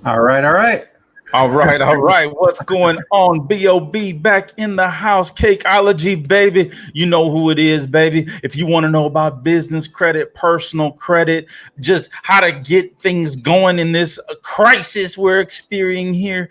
All right, all right. All right. What's going on? BoB back in the house. Cakeology, baby. You know who it is, baby. If you want to know about business credit, personal credit, just how to get things going in this crisis we're experiencing here,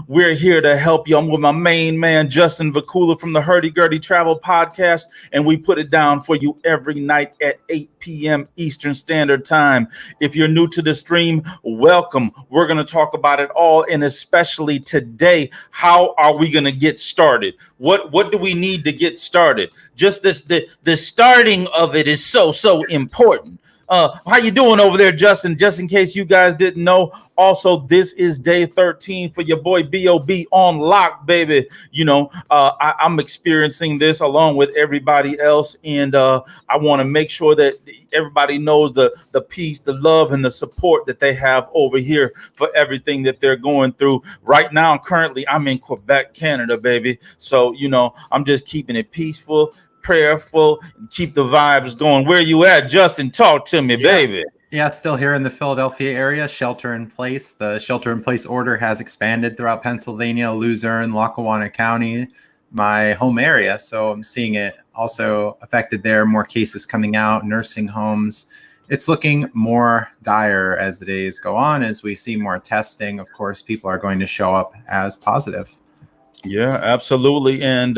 we're here to help you. I'm with my main man, Justin Vacula from the Hurdy Gurdy Travel Podcast, and we put it down for you every night at 8 p.m. Eastern Standard Time. If you're new to the stream, welcome. We're going to talk about it all. And especially today, how are we going to get started? What do we need to get started? Just the starting of it is so important. How you doing over there, Justin? Just in case you guys didn't know, also this is day 13 for your boy BoB on lock, baby. You know, I'm experiencing this along with everybody else, and I want to make sure that everybody knows the peace, the love, and the support that they have over here for everything that they're going through right now. Currently, I'm in Quebec, Canada, baby. So you know, I'm just keeping it peaceful, prayerful, and keep the vibes going. Where you at, Justin? Talk to me, baby. Yeah, still here in the Philadelphia area, shelter in place. The shelter in place order has expanded throughout Pennsylvania, Luzerne, Lackawanna County, my home area. So I'm seeing it also affected there, more cases coming out, nursing homes. It's looking more dire as the days go on. As we see more testing, of course, people are going to show up as positive. Yeah, absolutely. And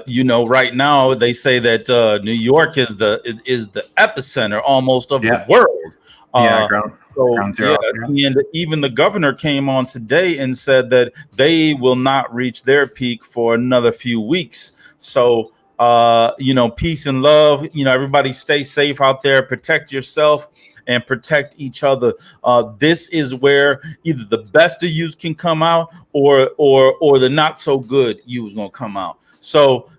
you know, right now they say that New York is the epicenter almost of the world. Ground zero. And even the governor came on today and said that they will not reach their peak for another few weeks. So you know, peace and love. You know, everybody stay safe out there, protect yourself and protect each other. This is where either the best of yous can come out or the not so good yous gonna come out. So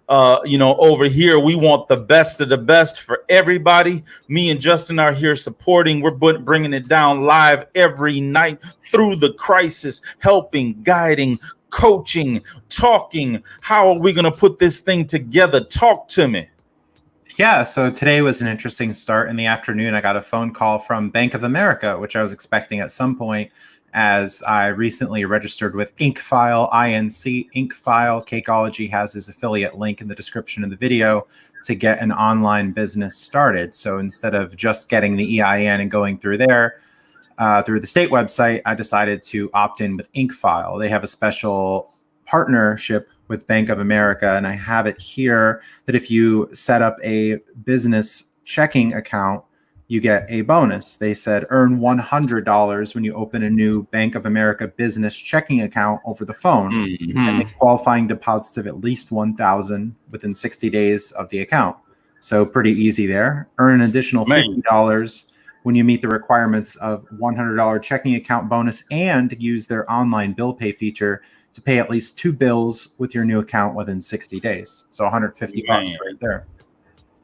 you know, over here we want the best of the best for everybody. Me and Justin are here supporting. We're bringing it down live every night through the crisis, helping, guiding, coaching, talking. How are we gonna put this thing together? Talk to me. Yeah, so today was an interesting start. In the afternoon, I got a phone call from Bank of America, which I was expecting at some point, as I recently registered with Incfile, INC. Incfile, Cakeology has his affiliate link in the description of the video to get an online business started. So instead of just getting the EIN and going through there, through the state website, I decided to opt in with Incfile. They have a special partnership with Bank of America, and I have it here that if you set up a business checking account, you get a bonus. They said earn $100 when you open a new Bank of America business checking account over the phone, and make qualifying deposits of at least $1,000 within 60 days of the account. So pretty easy there. Earn an additional $50 when you meet the requirements of $100 checking account bonus, and use their online bill pay feature to pay at least 2 bills with your new account within 60 days. So $150 right there.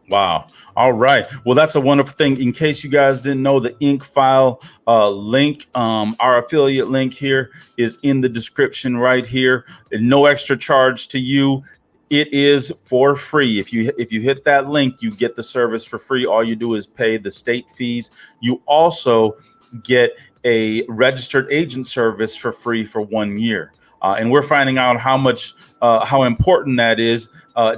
Wow. All right. Well, that's a wonderful thing. In case you guys didn't know, the Incfile link, our affiliate link here is in the description right here. No extra charge to you. It is for free. If you hit that link, you get the service for free. All you do is pay the state fees. You also get a registered agent service for free for 1 year. And we're finding out how important that is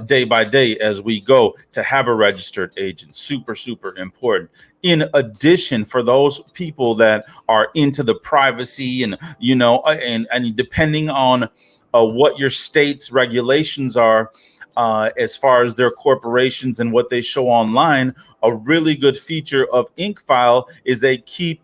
day by day as we go to have a registered agent. Super important. In addition, for those people that are into the privacy and, you know, and depending on what your state's regulations are, as far as their corporations and what they show online, a really good feature of Incfile is they keep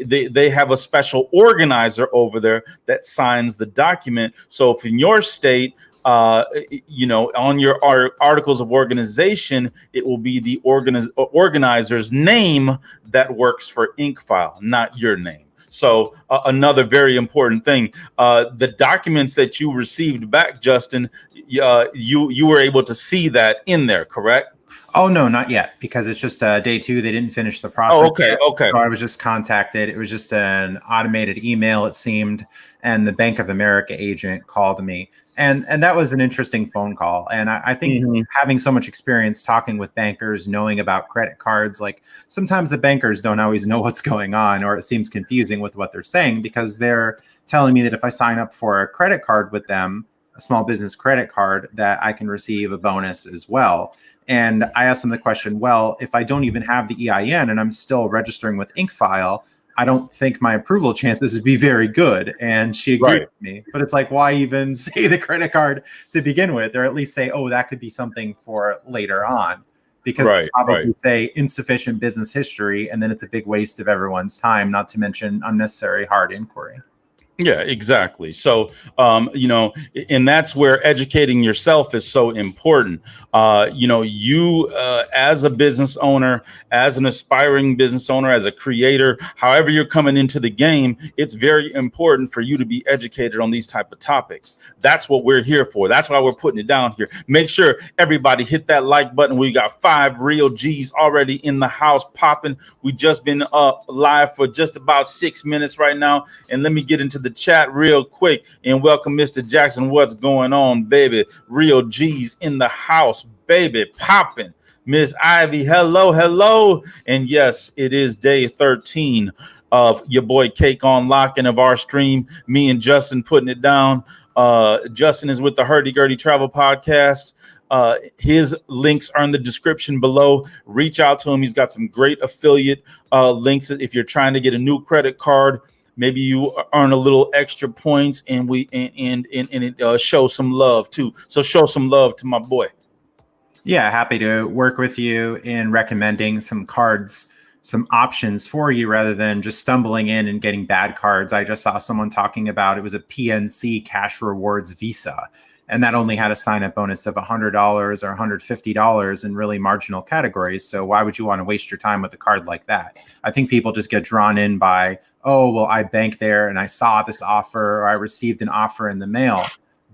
they have a special organizer over there that signs the document. So if in your state, you know, on your articles of organization, it will be the organizer's name that works for Incfile, not your name. So another very important thing, the documents that you received back, Justin, you were able to see that in there, correct? Oh, no, not yet, because it's just day 2. They didn't finish the process. Oh, okay, okay. So I was just contacted. It was just an automated email, it seemed, and the Bank of America agent called me And that was an interesting phone call. And I think having so much experience talking with bankers, knowing about credit cards, like sometimes the bankers don't always know what's going on, or it seems confusing with what they're saying, because they're telling me that if I sign up for a credit card with them, a small business credit card, that I can receive a bonus as well. And I asked them the question, well, if I don't even have the EIN and I'm still registering with Incfile, I don't think my approval chances would be very good. And she agreed with me. But it's like, why even say the credit card to begin with? Or at least say, oh, that could be something for later on. Because they probably say insufficient business history, and then it's a big waste of everyone's time, not to mention unnecessary hard inquiry. Yeah, exactly. So, and that's where educating yourself is so important. You as a business owner, as an aspiring business owner, as a creator, however you're coming into the game, it's very important for you to be educated on these type of topics. That's what we're here for. That's why we're putting it down here. Make sure everybody hit that like button. We got 5 real G's already in the house popping. We just been live for just about 6 minutes right now. And let me get into the chat real quick and welcome Mr. Jackson. What's going on, baby? Real G's in the house, baby, popping. Miss Ivy, hello. And yes, it is day 13 of your boy Cake on Lock and of our stream. Me and Justin putting it down. Justin is with the Hurdy Gurdy Travel Podcast. His links are in the description below. Reach out to him. He's got some great affiliate links if you're trying to get a new credit card. Maybe you earn a little extra points, and it shows some love too. So show some love to my boy. Yeah, happy to work with you in recommending some cards, some options for you, rather than just stumbling in and getting bad cards. I just saw someone talking about, it was a PNC Cash Rewards Visa, and that only had a sign-up bonus of $100 or $150 in really marginal categories. So why would you want to waste your time with a card like that? I think people just get drawn in by, oh, well, I banked there and I saw this offer, or I received an offer in the mail.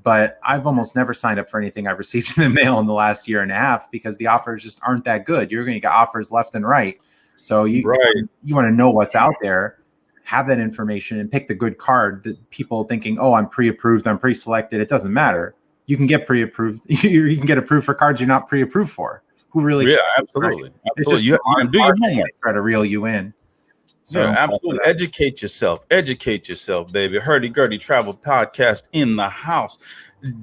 But I've almost never signed up for anything I've received in the mail in the last year and a half, because the offers just aren't that good. You're going to get offers left and right. So you want to know what's out there, have that information, and pick the good card. That people thinking, oh, I'm pre-approved, I'm pre-selected. It doesn't matter. You can get pre-approved. You can get approved for cards you're not pre-approved for. Who really? Yeah, absolutely. You have to do your homework. Try to reel you in. So yeah, absolutely. Educate yourself, baby. Hurdy Gurdy Travel Podcast in the house.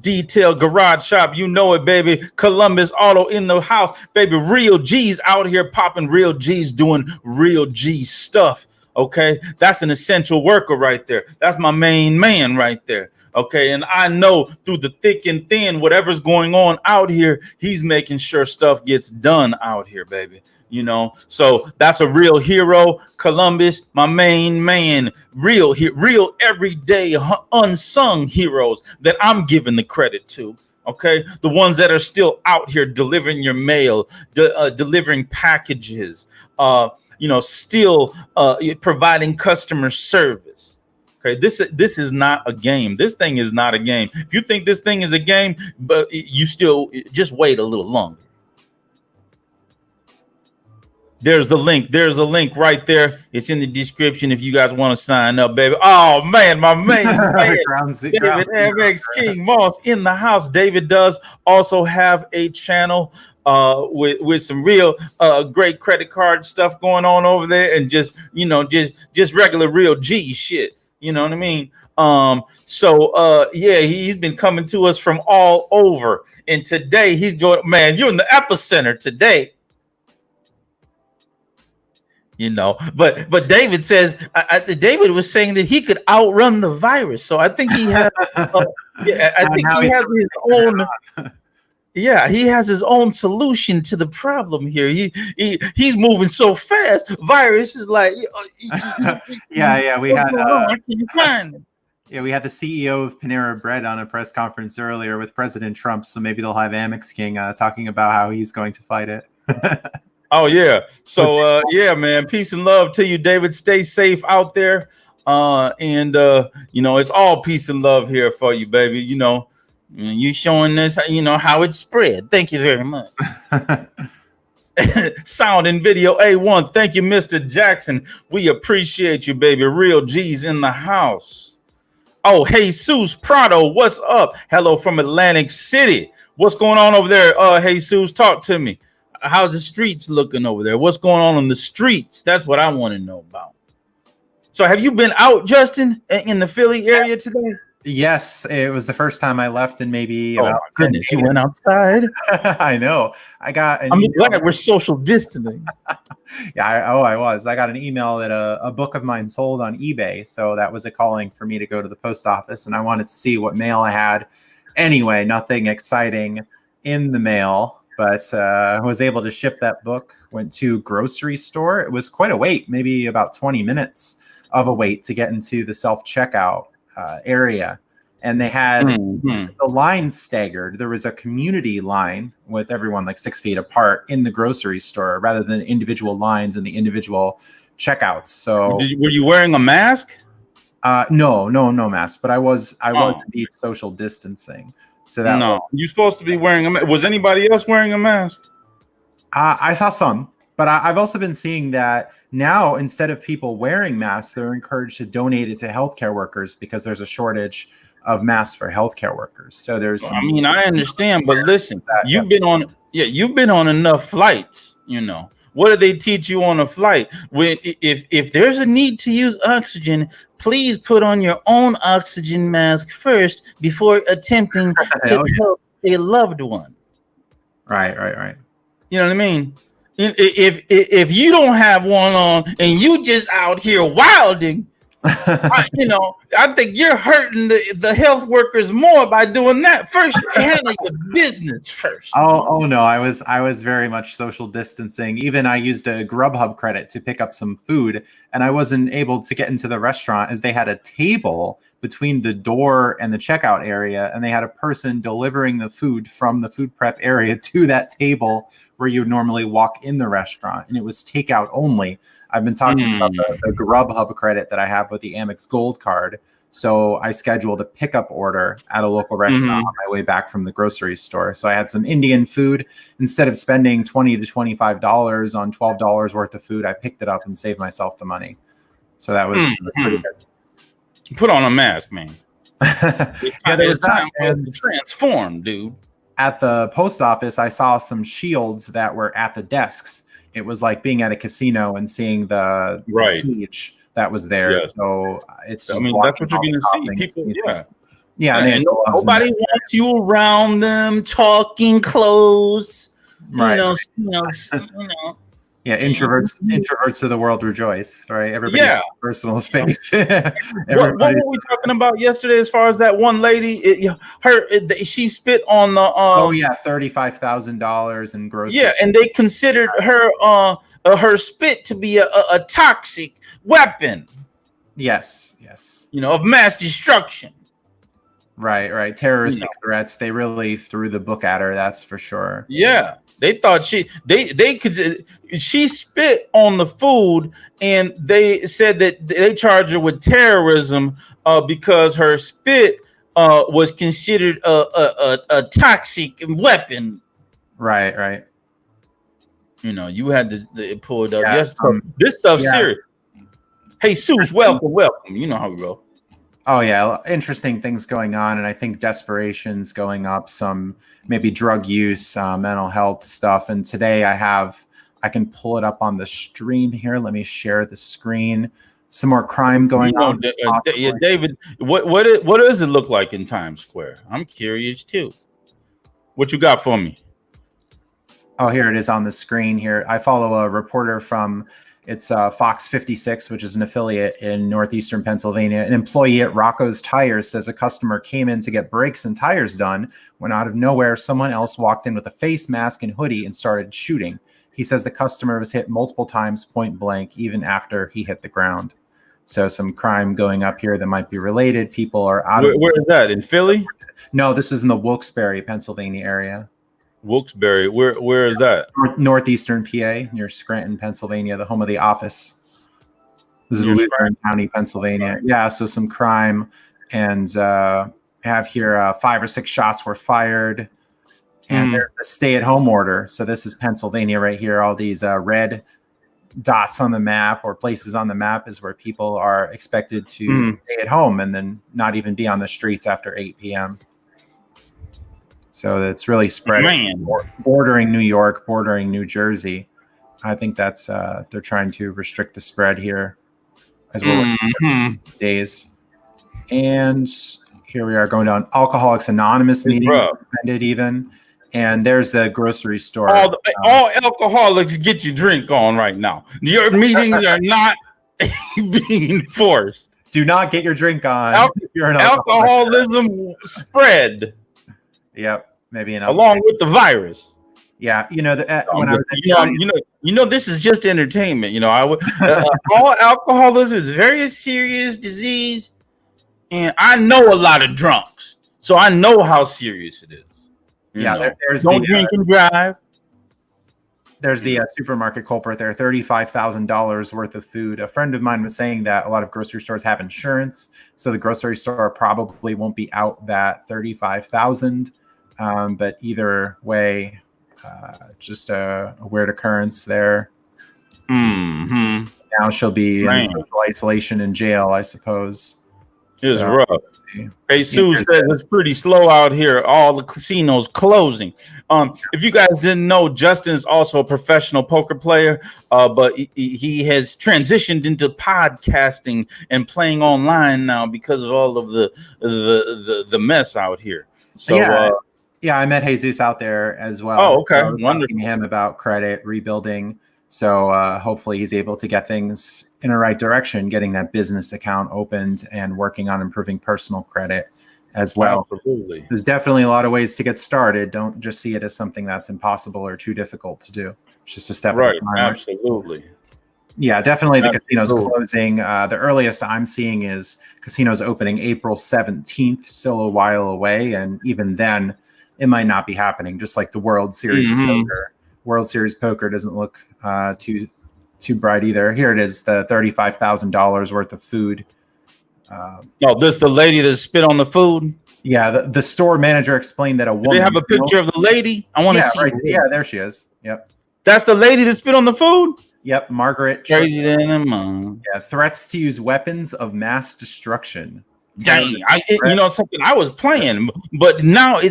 Detail Garage Shop, you know it, baby. Columbus Auto in the house, baby. Real G's out here popping. Real G's doing real G stuff. Okay, that's an essential worker right there. That's my main man right there. Okay, and I know through the thick and thin, whatever's going on out here, he's making sure stuff gets done out here, baby. So that's a real hero. Columbus, my main man. Real everyday unsung heroes that I'm giving the credit to. Okay, the ones that are still out here delivering your mail, delivering packages, still providing customer service. Okay, this is not a game. This thing is not a game. If you think this thing is a game, but you still just wait a little longer. There's the link. There's a link right there. It's in the description if you guys want to sign up, baby. Oh man, my main man, David MX King Moss in the house. David does also have a channel with some real great credit card stuff going on over there, and just regular real G shit. You know what I mean? He's been coming to us from all over, and today he's doing. Man, you're in the epicenter today. But David says David was saying that he could outrun the virus. So I think he has. I think he has his own. Yeah, he has his own solution to the problem here. He's moving so fast. Virus is like. We had. We had the CEO of Panera Bread on a press conference earlier with President Trump. So maybe they'll have Amex King talking about how he's going to fight it. Oh yeah. So man, peace and love to you, David. Stay safe out there. It's all peace and love here for you, baby. You showing us how it's spread. Thank you very much. Sound and video A1. Thank you, Mr. Jackson. We appreciate you, baby. Real G's in the house. Oh, Jesus Prado, what's up? Hello from Atlantic City. What's going on over there? Jesus, talk to me. How's the streets looking over there? What's going on the streets? That's what I want to know about. So have you been out, Justin, in the Philly area today? Yes, it was the first time I left in maybe about 10 days. You went outside? I know. I got an I'm email. glad we're social distancing. Yeah, I was. I got an email that a book of mine sold on eBay. So that was a calling for me to go to the post office, and I wanted to see what mail I had. Anyway, nothing exciting in the mail, but I was able to ship that book. Went to grocery store. It was quite a wait, maybe about 20 minutes of a wait to get into the self-checkout area. And they had the lines staggered. There was a community line with everyone like 6 feet apart in the grocery store rather than individual lines and the individual checkouts. So were you wearing a mask? No mask, but I was indeed social distancing. So that you're supposed to be wearing a mask. Was anybody else wearing a mask? I saw some, but I've also been seeing that now instead of people wearing masks, they're encouraged to donate it to healthcare workers because there's a shortage of masks for healthcare workers. So there's I understand, but listen, you've been on enough flights, you know. What do they teach you on a flight? If there's a need to use oxygen, please put on your own oxygen mask first before attempting to help a loved one. Right. You know what I mean? If you don't have one on and you just out here wilding, I think you're hurting the health workers more by doing that. First, handle your business first. Oh no, I was very much social distancing. Even I used a Grubhub credit to pick up some food, and I wasn't able to get into the restaurant as they had a table between the door and the checkout area, and they had a person delivering the food from the food prep area to that table where you would normally walk in the restaurant, and it was takeout only. I've been talking about the Grubhub credit that I have with the Amex Gold card. So I scheduled a pickup order at a local restaurant on my way back from the grocery store. So I had some Indian food. Instead of spending $20 to $25 on $12 worth of food, I picked it up and saved myself the money. So that was pretty good. Put on a mask, man. It's time to transform, dude. At the post office, I saw some shields that were at the desks. It was like being at a casino and seeing the beach that was there. Yes. So it's that's what you're going to see. People, and nobody wants you around them talking close. Right. You know. Yeah, introverts of the world rejoice, right? Everybody has personal space. What were we talking about yesterday as far as that one lady? She spit on the $35,000 in groceries. Yeah, and they considered her spit to be a toxic weapon. Yes. Of mass destruction. Right. Terroristic threats. They really threw the book at her, that's for sure. Yeah. They thought she spit on the food, and they said that they charged her with terrorism because her spit was considered a toxic weapon. Right. You had to pull it up. This stuff's serious. Hey, Seuss, welcome. You know how we roll. Oh yeah, interesting things going on, and I think desperation's going up. Some maybe drug use, mental health stuff. And today I can pull it up on the stream here. Let me share the screen. Some more crime going on. David, what does it look like in Times Square? I'm curious too. What you got for me? Oh, here it is on the screen. Here, I follow a reporter from. It's Fox 56, which is an affiliate in northeastern Pennsylvania. An employee at Rocco's Tires says a customer came in to get brakes and tires done when out of nowhere, someone else walked in with a face mask and hoodie and started shooting. He says the customer was hit multiple times point blank, even after he hit the ground. So some crime going up here that might be related. People are out. Where is that? In Philly? No, this is in the Wilkes-Barre, Pennsylvania area. Wilkes-Barre, where is that? Northeastern PA, near Scranton, Pennsylvania, the home of the office. This is Lutheran County, Pennsylvania. Yeah, so some crime, and have here 5 or 6 shots were fired, and there's a stay-at-home order. So this is Pennsylvania right here. All these red dots on the map or places on the map is where people are expected to stay at home and then not even be on the streets after 8 p.m. So it's really spread bordering New York, bordering New Jersey. I think that's they're trying to restrict the spread here as well days. And here we are going down Alcoholics Anonymous meetings suspended even. And there's the grocery store. All alcoholics get your drink on right now. Your meetings are not being enforced. Do not get your drink on. You're an alcoholism spread. Yep, maybe along with the virus. Yeah, when I was this is just entertainment. All alcoholism is a very serious disease, and I know a lot of drunks, so I know how serious it is. There's don't drink and drive. There's the supermarket culprit there, $35,000 worth of food. A friend of mine was saying that a lot of grocery stores have insurance, so the grocery store probably won't be out that $35,000. But either way, just a weird occurrence there. Now she'll be in social isolation in jail, I suppose. It's rough. Hey, Sue says it's pretty slow out here. All the casinos closing. If you guys didn't know, Justin is also a professional poker player, but he has transitioned into podcasting and playing online now because of all of the mess out here. So I met Jesus out there as well. Oh, okay. So I was talking to him about credit rebuilding. So hopefully he's able to get things in the right direction, getting that business account opened and working on improving personal credit as well. Absolutely. There's definitely a lot of ways to get started. Don't just see it as something that's impossible or too difficult to do. It's just a step at a time. Absolutely. Yeah, definitely the casino's closing. The earliest I'm seeing is casinos opening April 17th, still a while away. And even then, it might not be happening, just like the World Series poker. World Series poker doesn't look too bright either. Here it is, the $35,000 worth of food. This the lady that spit on the food? Yeah, the store manager explained that a woman. They have a picture of the lady? I want to see. Right, yeah, there she is. Yep. That's the lady that spit on the food? Yep, Margaret. Crazy than a mom. Yeah, threats to use weapons of mass destruction. Dang, something I was playing, but now I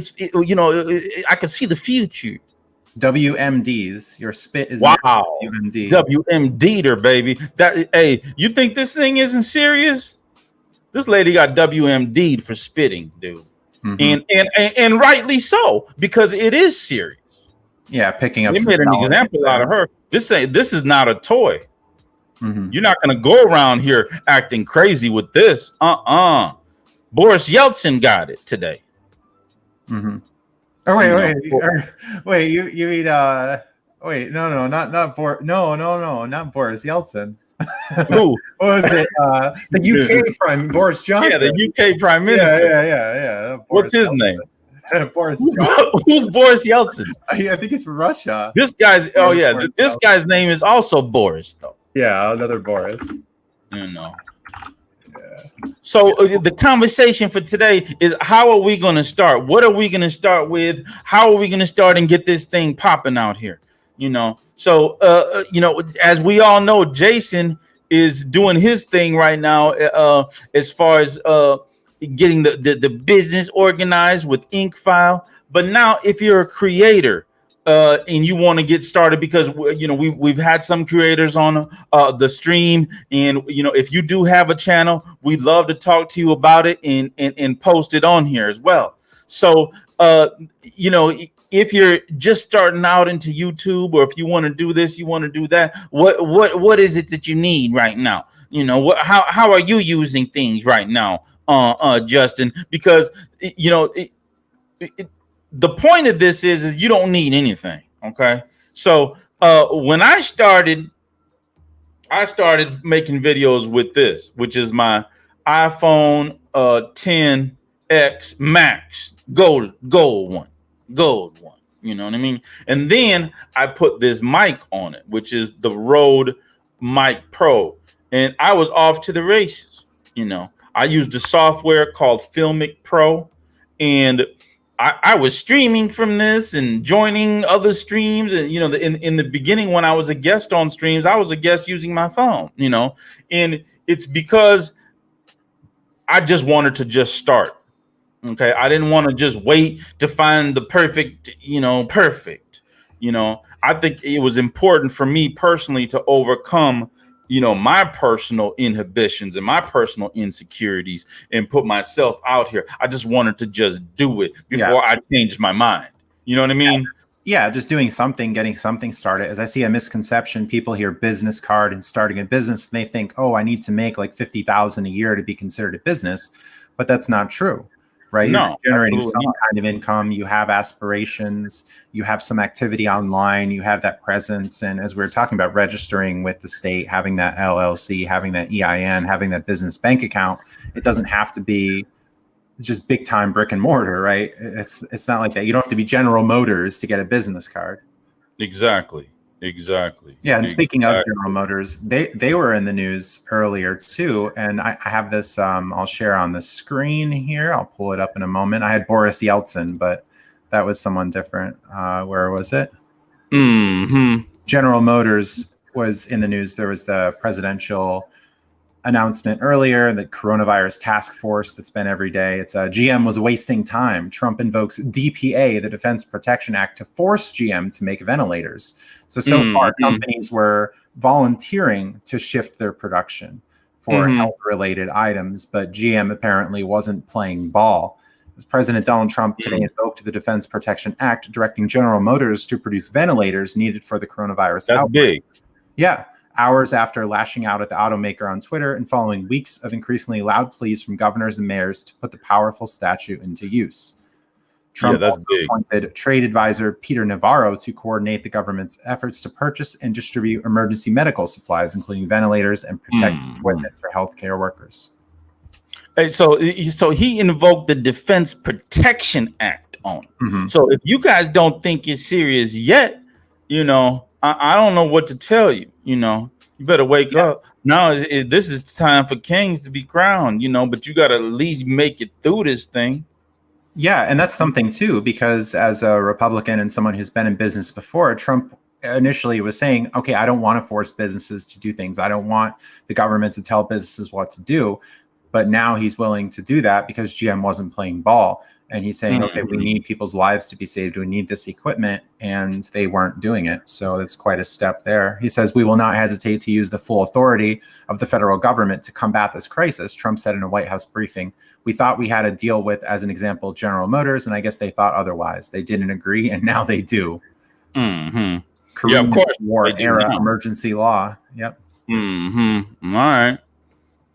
can see the future. WMDs, your spit is WMD. WMD'er, baby. Hey, you think this thing isn't serious? This lady got WMD'd for spitting, dude. And rightly so, because it is serious. Yeah, picking up. They made an example out of her. This is not a toy. You're not gonna go around here acting crazy with this. Boris Yeltsin got it today. Oh wait! You mean not Boris Yeltsin. Who? What was it? The UK Prime Boris Johnson. Yeah, the UK Prime Minister. Yeah. What's his name? Boris Johnson. Who's Boris Yeltsin? I think he's from Russia. This guy's this guy's name is also Boris, though. Yeah, another Boris. So the conversation for today is, how are we going to start? What are we going to start with? How are we going to start and get this thing popping out here? So as we all know, Jason is doing his thing right now as far as getting the business organized with Incfile. But now, if you're a creator and you want to get started, because we've had some creators on the stream, and if you do have a channel, we'd love to talk to you about it and post it on here as well. So if you're just starting out into YouTube, or if you want to do this, you want to do that, what is it that you need right now? How are you using things right now, Justin? Because the point of this is you don't need anything. Okay. So when I started making videos with this, which is my iPhone 10X Max gold one. You know what I mean? And then I put this mic on it, which is the Rode Mic Pro. And I was off to the races. I used a software called Filmic Pro, and I was streaming from this and joining other streams, and in the beginning when I was a guest on streams, I was a guest using my phone, and it's because I just wanted to just start. Okay, I didn't want to just wait to find the perfect. I think it was important for me personally to overcome my personal inhibitions and my personal insecurities and put myself out here. I just wanted to just do it before I changed my mind. You know what I mean? Yeah, just doing something, getting something started. As I see a misconception, people hear business card and starting a business, and they think, oh, I need to make like 50,000 a year to be considered a business. But that's not true, right? No, you're generating some kind of income. You have aspirations. You have some activity online. You have that presence. And as we were talking about registering with the state, having that LLC, having that EIN, having that business bank account, it doesn't have to be just big time brick and mortar, right? It's not like that. You don't have to be General Motors to get a business card. Exactly. Yeah, and speaking of General Motors, they were in the news earlier too, and I have this. I'll share on the screen here. I'll pull it up in a moment. I had Boris Yeltsin, but that was someone different. Where was it? General Motors was in the news. There was the presidential announcement earlier, the coronavirus task force that's been every day. It's GM was wasting time. Trump invokes DPA, the Defense Production Act, to force GM to make ventilators. So far, companies were volunteering to shift their production for health-related items, but GM apparently wasn't playing ball. As President Donald Trump today invoked the Defense Production Act, directing General Motors to produce ventilators needed for the coronavirus outbreak. Big. Yeah. Hours after lashing out at the automaker on Twitter and following weeks of increasingly loud pleas from governors and mayors to put the powerful statute into use. Trump also appointed trade advisor Peter Navarro to coordinate the government's efforts to purchase and distribute emergency medical supplies, including ventilators and protective equipment for healthcare workers. Hey, so he invoked the Defense Protection Act on it. So if you guys don't think it's serious yet, I don't know what to tell you. You better wake up. Now this is time for kings to be crowned, but you got to at least make it through this thing. Yeah, and that's something too, because as a Republican and someone who's been in business before, Trump initially was saying, okay, I don't want to force businesses to do things. I don't want the government to tell businesses what to do. But now he's willing to do that because GM wasn't playing ball. And he's saying, okay, we need people's lives to be saved. We need this equipment. And they weren't doing it. So it's quite a step there. He says, we will not hesitate to use the full authority of the federal government to combat this crisis. Trump said in a White House briefing, we thought we had to deal with, as an example, General Motors. And I guess they thought otherwise. They didn't agree. And now they do. Yeah, of course. War era emergency law. Yep. All right.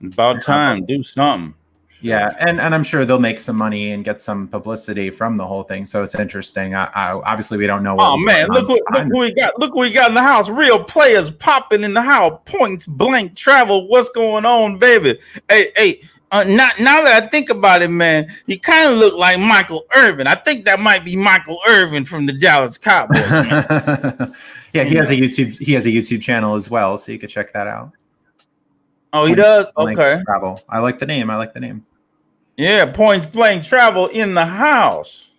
About time. Do something. Yeah, and I'm sure they'll make some money and get some publicity from the whole thing. So it's interesting. I obviously we don't know. Oh man, look who we got! Look who we got in the house. Real players popping in the house. Points blank travel. What's going on, baby? Hey. Now that I think about it, man, he kind of looked like Michael Irvin. I think that might be Michael Irvin from the Dallas Cowboys. Man. Yeah, he has a YouTube channel as well, so you could check that out. Oh, he does. Okay. Travel. I like the name. Yeah, Points Blank Travel in the house.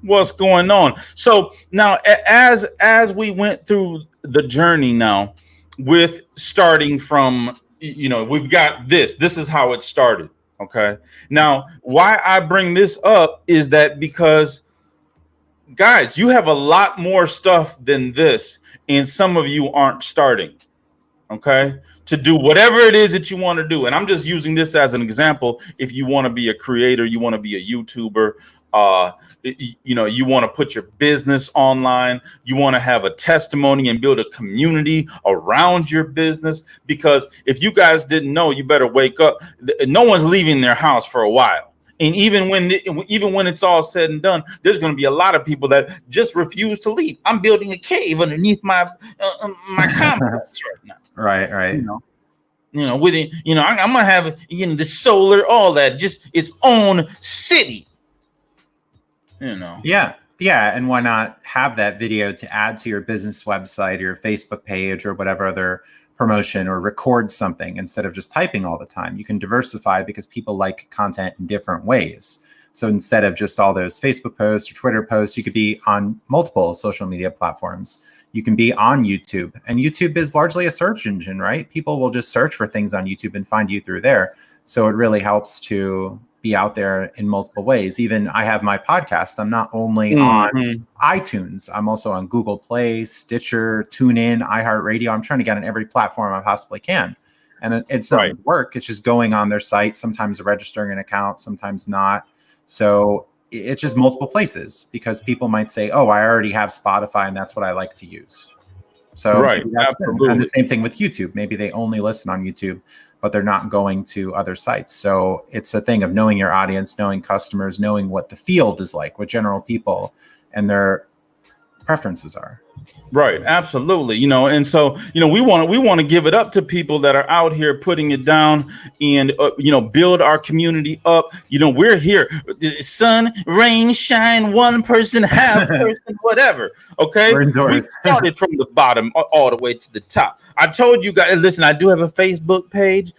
What's going on? So now, as we went through the journey now, with starting from, we've got this. This is how it started. Okay. Now, why I bring this up is that because, guys, you have a lot more stuff than this, and some of you aren't starting. Okay. To do whatever it is that you want to do. And I'm just using this as an example. If you want to be a creator, you want to be a YouTuber, you want to put your business online, you want to have a testimony and build a community around your business. Because if you guys didn't know, you better wake up. No one's leaving their house for a while. And even when it's all said and done, there's going to be a lot of people that just refuse to leave. I'm building a cave underneath my complex right now. Right. With it, I'm gonna have the solar, all that, just its own city. Yeah, and why not have that video to add to your business website or your Facebook page or whatever other promotion, or record something instead of just typing all the time. You can diversify because people like content in different ways. So instead of just all those Facebook posts or Twitter posts, you could be on multiple social media platforms. You can be on YouTube, and YouTube is largely a search engine, right? People will just search for things on YouTube and find you through there. So it really helps to be out there in multiple ways. Even I have my podcast. I'm not only on iTunes, I'm also on Google Play, Stitcher, TuneIn, iHeartRadio. I'm trying to get on every platform I possibly can. And it's not work. It's just going on their site, sometimes registering an account, sometimes not. So it's just multiple places, because people might say, oh, I already have Spotify and that's what I like to use. So absolutely. And the same thing with YouTube. Maybe they only listen on YouTube, but they're not going to other sites. So it's a thing of knowing your audience, knowing customers, knowing what the field is like, what general people and their preferences are. Right. Absolutely. And so, we want to give it up to people that are out here putting it down and, build our community up. We're here. Sun, rain, shine, one person, half person, whatever. Okay. We started from the bottom all the way to the top. I told you guys, listen, I do have a Facebook page,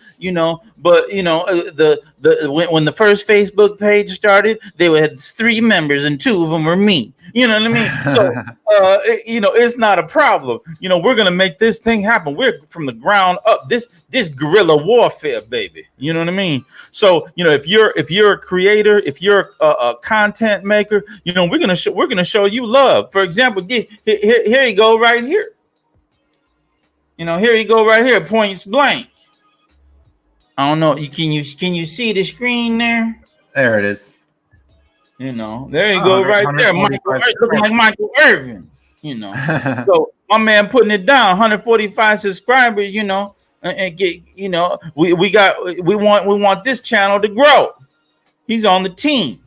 but when the first Facebook page started, they had 3 members and 2 of them were me. You know what I mean? So, it's not a problem. We're going to make this thing happen. We're from the ground up. This guerrilla warfare, baby. You know what I mean? So, if you're a creator, if you're a content maker, we're going to show you love. For example, here you go right here. Here you go right here, points blank. I don't know. Can you see the screen there? There it is. There you go right there. Looking like Michael Irvin. So my man putting it down, 145 subscribers. And get we want this channel to grow. He's on the team.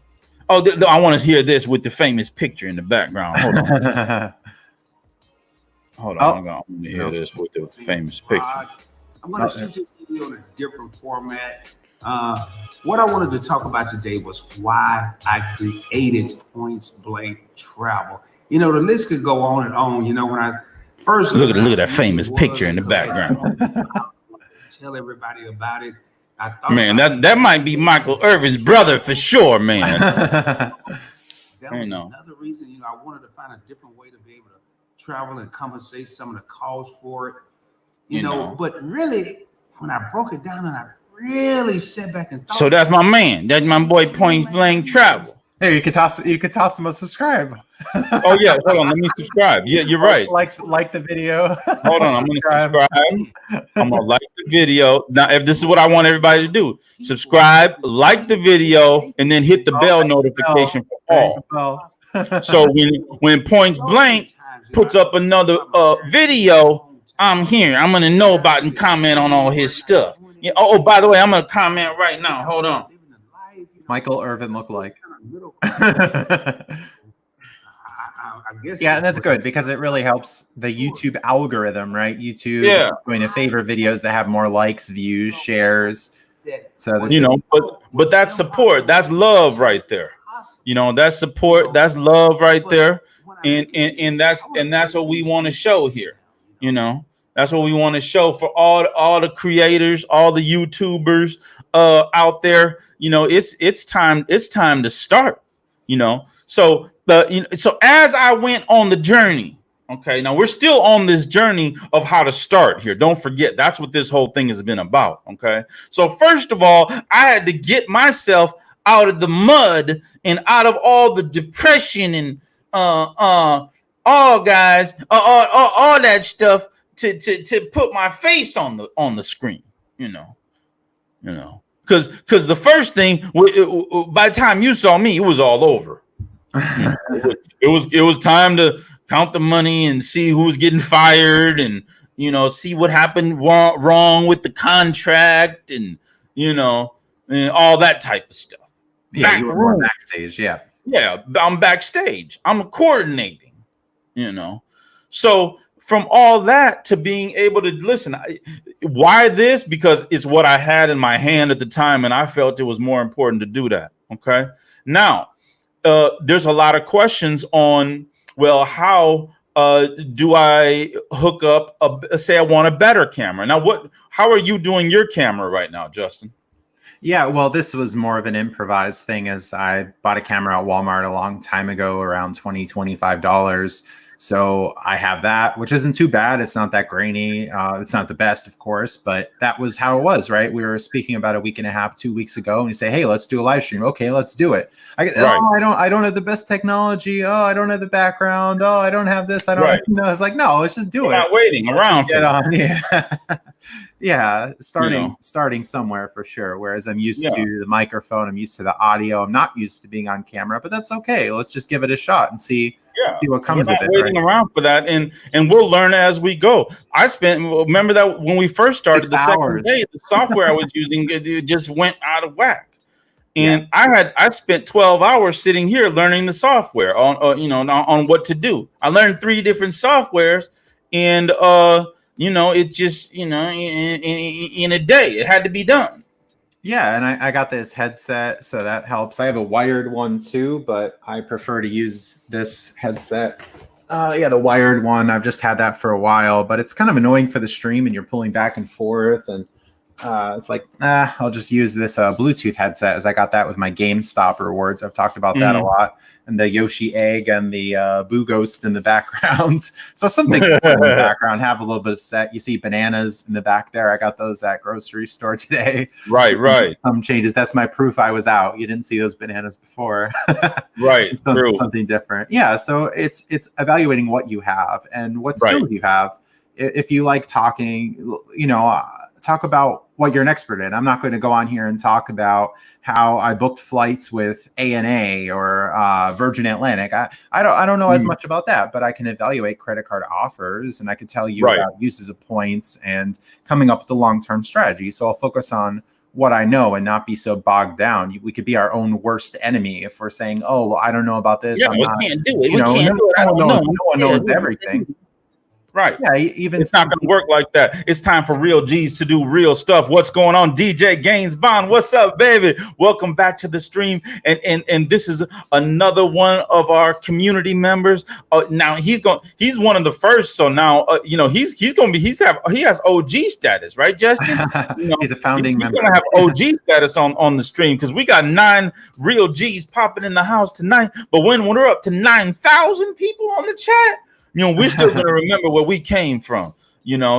Oh, I want to hear this with the famous picture in the background. Hold on. Hold on, I'm going to hear this with the famous picture. I'm going to shoot this video in a different format. What I wanted to talk about today was why I created Points Blank Travel. The list could go on and on. When I first look at that famous picture in the background. Tell everybody about it. I thought, man, that might be Michael Irvin's brother for sure, man. That was another reason. I wanted to find a different way to be able to travel and compensate some of the costs for it. But really, when I broke it down and I really sat back and thought. So that's my man. That's my boy, Points Blank Travel. Hey, you could toss him a subscribe. Oh yeah, hold on. Let me subscribe. Yeah, you're right. Like the video. Hold on, I'm gonna subscribe. I'm gonna like the video. Now, if this is what I want everybody to do, subscribe, like the video, and then hit the bell notification for all. So when Points Blank puts up another video, I'm here. I'm gonna know about and comment on all his stuff. Yeah. Oh, by the way, I'm gonna comment right now. Hold on. Michael Irvin lookalike. I guess and that's good because it really helps the YouTube algorithm, right? YouTube is going to favor videos that have more likes, views, shares. So but that's support, that's love right there. That's support, that's love right there, and that's what we want to show here. That's what we want to show for all the creators, all the YouTubers out there. It's time to start. So as I went on the journey, okay, now we're still on this journey of how to start here. Don't forget, that's what this whole thing has been about. Okay, so first of all, I had to get myself out of the mud and out of all the depression and all that stuff to put my face on the screen, because the first thing, by the time you saw me, it was all over. It was time to count the money and see who's getting fired and see what happened wrong with the contract and and all that type of stuff. Yeah, you were more backstage. Yeah, I'm backstage. I'm coordinating. So from all that to being able to listen, why this? Because it's what I had in my hand at the time, and I felt it was more important to do that. Okay, now. There's a lot of questions on, well, how do I hook up say I want a better camera? Now, how are you doing your camera right now, Justin? Yeah, well, this was more of an improvised thing as I bought a camera at Walmart a long time ago, around $25. So I have that, which isn't too bad. It's not that grainy. It's not the best, of course, but that was how it was, right? We were speaking about a week and a half, 2 weeks ago, and we say, hey, let's do a live stream. Okay, let's do it. I don't have the best technology. Oh, I don't have the background. Oh, I don't have this. I don't have, it's like, no, let's just do it. Not waiting around for on. Yeah. Yeah, starting somewhere for sure. Whereas I'm used to the microphone, I'm used to the audio. I'm not used to being on camera, but that's okay. Let's just give it a shot and see what comes of it. Waiting around for that, and we'll learn as we go. Remember that when we first started, the second day, the software I was using it just went out of whack. And I spent 12 hours sitting here learning the software on what to do. I learned 3 different softwares, and it just, in a day, it had to be done. Yeah, and I got this headset, so that helps. I have a wired one too, but I prefer to use this headset. The wired one. I've just had that for a while, but it's kind of annoying for the stream, and you're pulling back and forth, and it's like, I'll just use this Bluetooth headset, as I got that with my GameStop rewards. I've talked about that a lot. And the Yoshi egg and the Boo Ghost in the background. So something in the background, have a little bit of set. You see bananas in the back there. I got those at grocery store today. Right. Some changes. That's my proof I was out. You didn't see those bananas before. Right. Something different. Yeah. So it's evaluating what you have and what skills you have. If you like talking, talk about what you're an expert in. I'm not going to go on here and talk about how I booked flights with ANA or Virgin Atlantic. I don't know as much about that, but I can evaluate credit card offers, and I can tell you about uses of points and coming up with a long-term strategy. So I'll focus on what I know and not be so bogged down. We could be our own worst enemy if we're saying, oh, well, I don't know about this. Yeah, we can't do it. No one knows everything. Right. Yeah, even it's not going to work like that. It's time for real G's to do real stuff. What's going on? DJ Gaines Bond, what's up, baby? Welcome back to the stream. And this is another one of our community members. Now he's one of the first. So now he has OG status, right, Justin? He's a founding member. He's going to have OG status on the stream because we got 9 real G's popping in the house tonight. But when we're up to 9,000 people on the chat, we're still going to remember where we came from,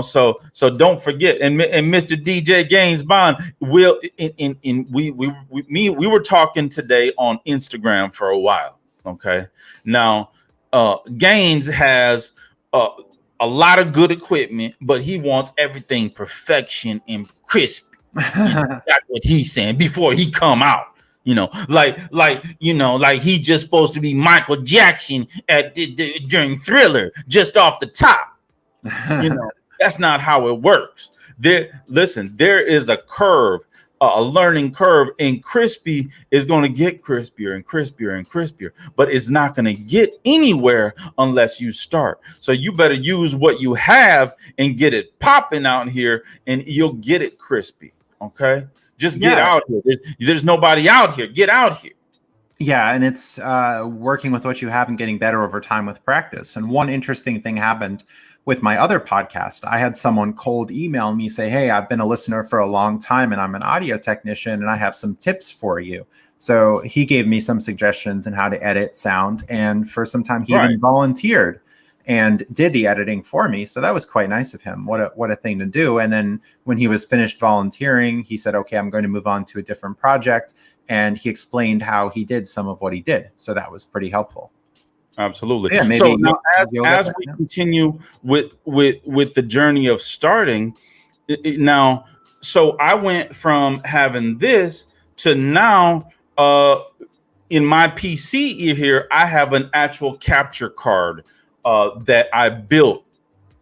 so don't forget. And Mr. DJ Gaines Bond we were talking today on Instagram for a while. Okay. Now, Gaines has a lot of good equipment, but he wants everything perfection and crispy. That's what he's saying before he come out. Like he just supposed to be Michael Jackson during Thriller, just off the top. That's not how it works. There is a curve, a learning curve, and crispy is going to get crispier and crispier and crispier, but it's not going to get anywhere unless you start. So you better use what you have and get it popping out here, and you'll get it crispy. Okay. Just get out here. There's nobody out here. Get out here. Yeah, and it's working with what you have and getting better over time with practice. And one interesting thing happened with my other podcast. I had someone cold email me, say, hey, I've been a listener for a long time and I'm an audio technician and I have some tips for you. So he gave me some suggestions on how to edit sound. And for some time, he even volunteered and did the editing for me. So that was quite nice of him. What a thing to do. And then when he was finished volunteering, he said, okay, I'm going to move on to a different project. And he explained how he did some of what he did. So that was pretty helpful. Absolutely. Yeah, so now as we continue with the journey of starting now, so I went from having this to now in my PC here, I have an actual capture card that I built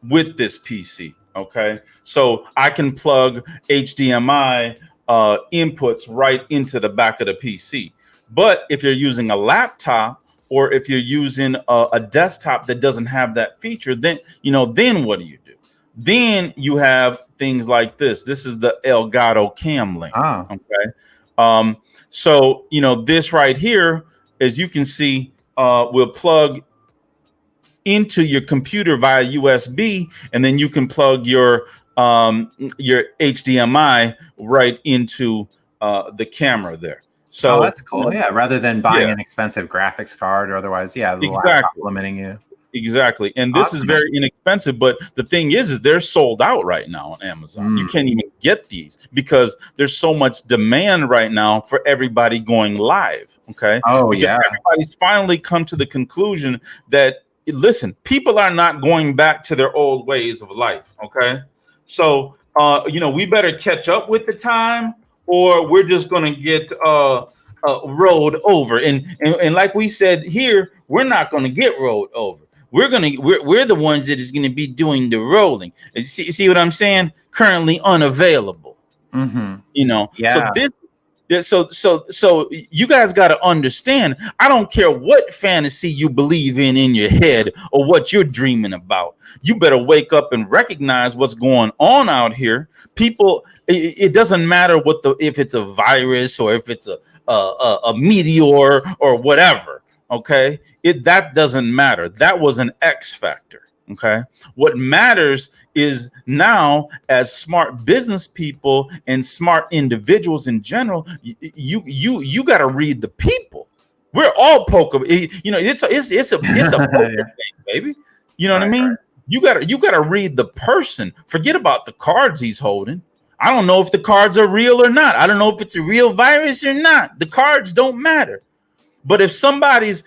with this PC. Okay, so I can plug HDMI inputs right into the back of the PC. But if you're using a laptop or if you're using a desktop that doesn't have that feature, then what do? Then you have things like this. This is the Elgato Cam Link. Okay, so this right here, as you can see, will plug into your computer via USB, and then you can plug your HDMI right into the camera there. So that's cool. Yeah, rather than buying an expensive graphics card or otherwise, the laptop limiting you. Exactly. And this is very inexpensive, but the thing is they're sold out right now on Amazon. You can't even get these because there's so much demand right now for everybody going live. Okay. Oh, because yeah. Everybody's finally come to the conclusion that, listen, people are not going back to their old ways of life. Okay. So, we better catch up with the time, or we're just going to get rode over. And like we said here, we're not going to get rode over. We're the ones that is going to be doing the rolling. See what I'm saying? Currently unavailable. Yeah. So you guys got to understand. I don't care what fantasy you believe in your head or what you're dreaming about. You better wake up and recognize what's going on out here. People, it doesn't matter if it's a virus or if it's a meteor or whatever. Okay, that doesn't matter. That was an X factor. Okay, what matters is now, as smart business people and smart individuals in general, you got to read the people. We're all poker. It's a poker thing, baby. You know what I mean? Right. You gotta read the person. Forget about the cards he's holding. I don't know if the cards are real or not. I don't know if it's a real virus or not. The cards don't matter. But if somebody's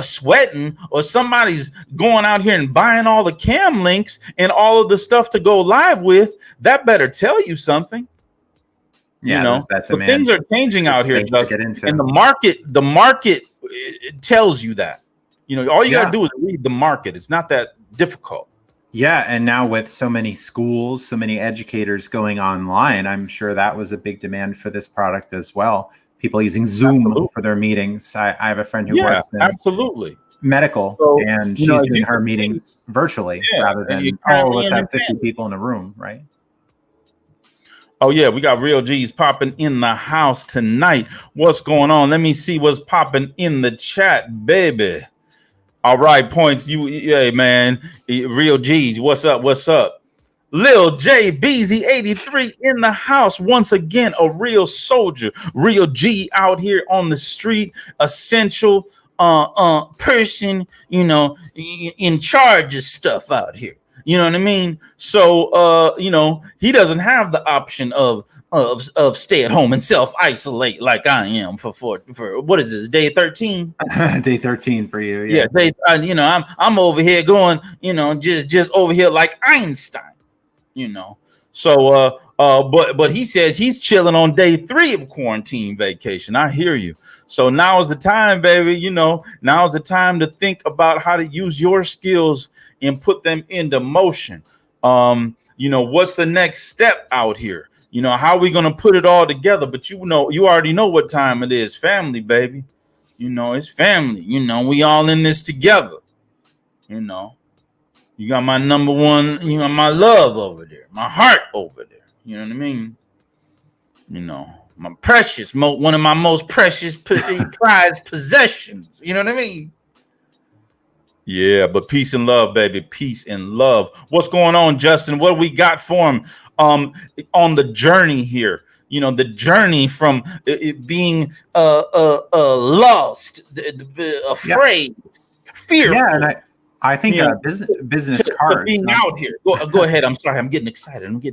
sweating, or somebody's going out here and buying all the cam links and all of the stuff to go live with, that better tell you something. Yeah, so things are changing out here, Justin, and the market tells you that. All you got to do is read the market. It's not that difficult. Yeah, and now with so many schools, so many educators going online, I'm sure that was a big demand for this product as well. People using Zoom for their meetings. I have a friend who works in medical, and she's doing her meetings virtually rather than let's have 50 people in a room, right? Oh yeah, we got real G's popping in the house tonight. What's going on? Let me see what's popping in the chat, baby. All right, points. Hey man, real G's. What's up? What's up? Lil J BZ 83 in the house once again. A real soldier, real G out here on the street. Essential person, in charge of stuff out here. You know what I mean? So he doesn't have the option of stay at home and self-isolate like I am for what is this, day 13? Day 13 for you. Yeah, I'm over here going, just over here like Einstein. So but he says he's chilling on day 3 of quarantine vacation. I hear you. So now is the time, baby. Now is the time to think about how to use your skills and put them into motion. What's the next step out here? How are we gonna put it all together? But you already know what time it is. Family, baby. It's family. We all in this together. You got my number one, you got my love over there, my heart over there. You know what I mean? My precious, one of my most precious prized possessions. You know what I mean? Yeah, but peace and love, baby. Peace and love. What's going on, Justin? What we got for him on the journey here? The journey from it being lost, afraid, fearful. Yeah, and I think business cards. Being out here. Go ahead. I'm sorry. I'm getting excited.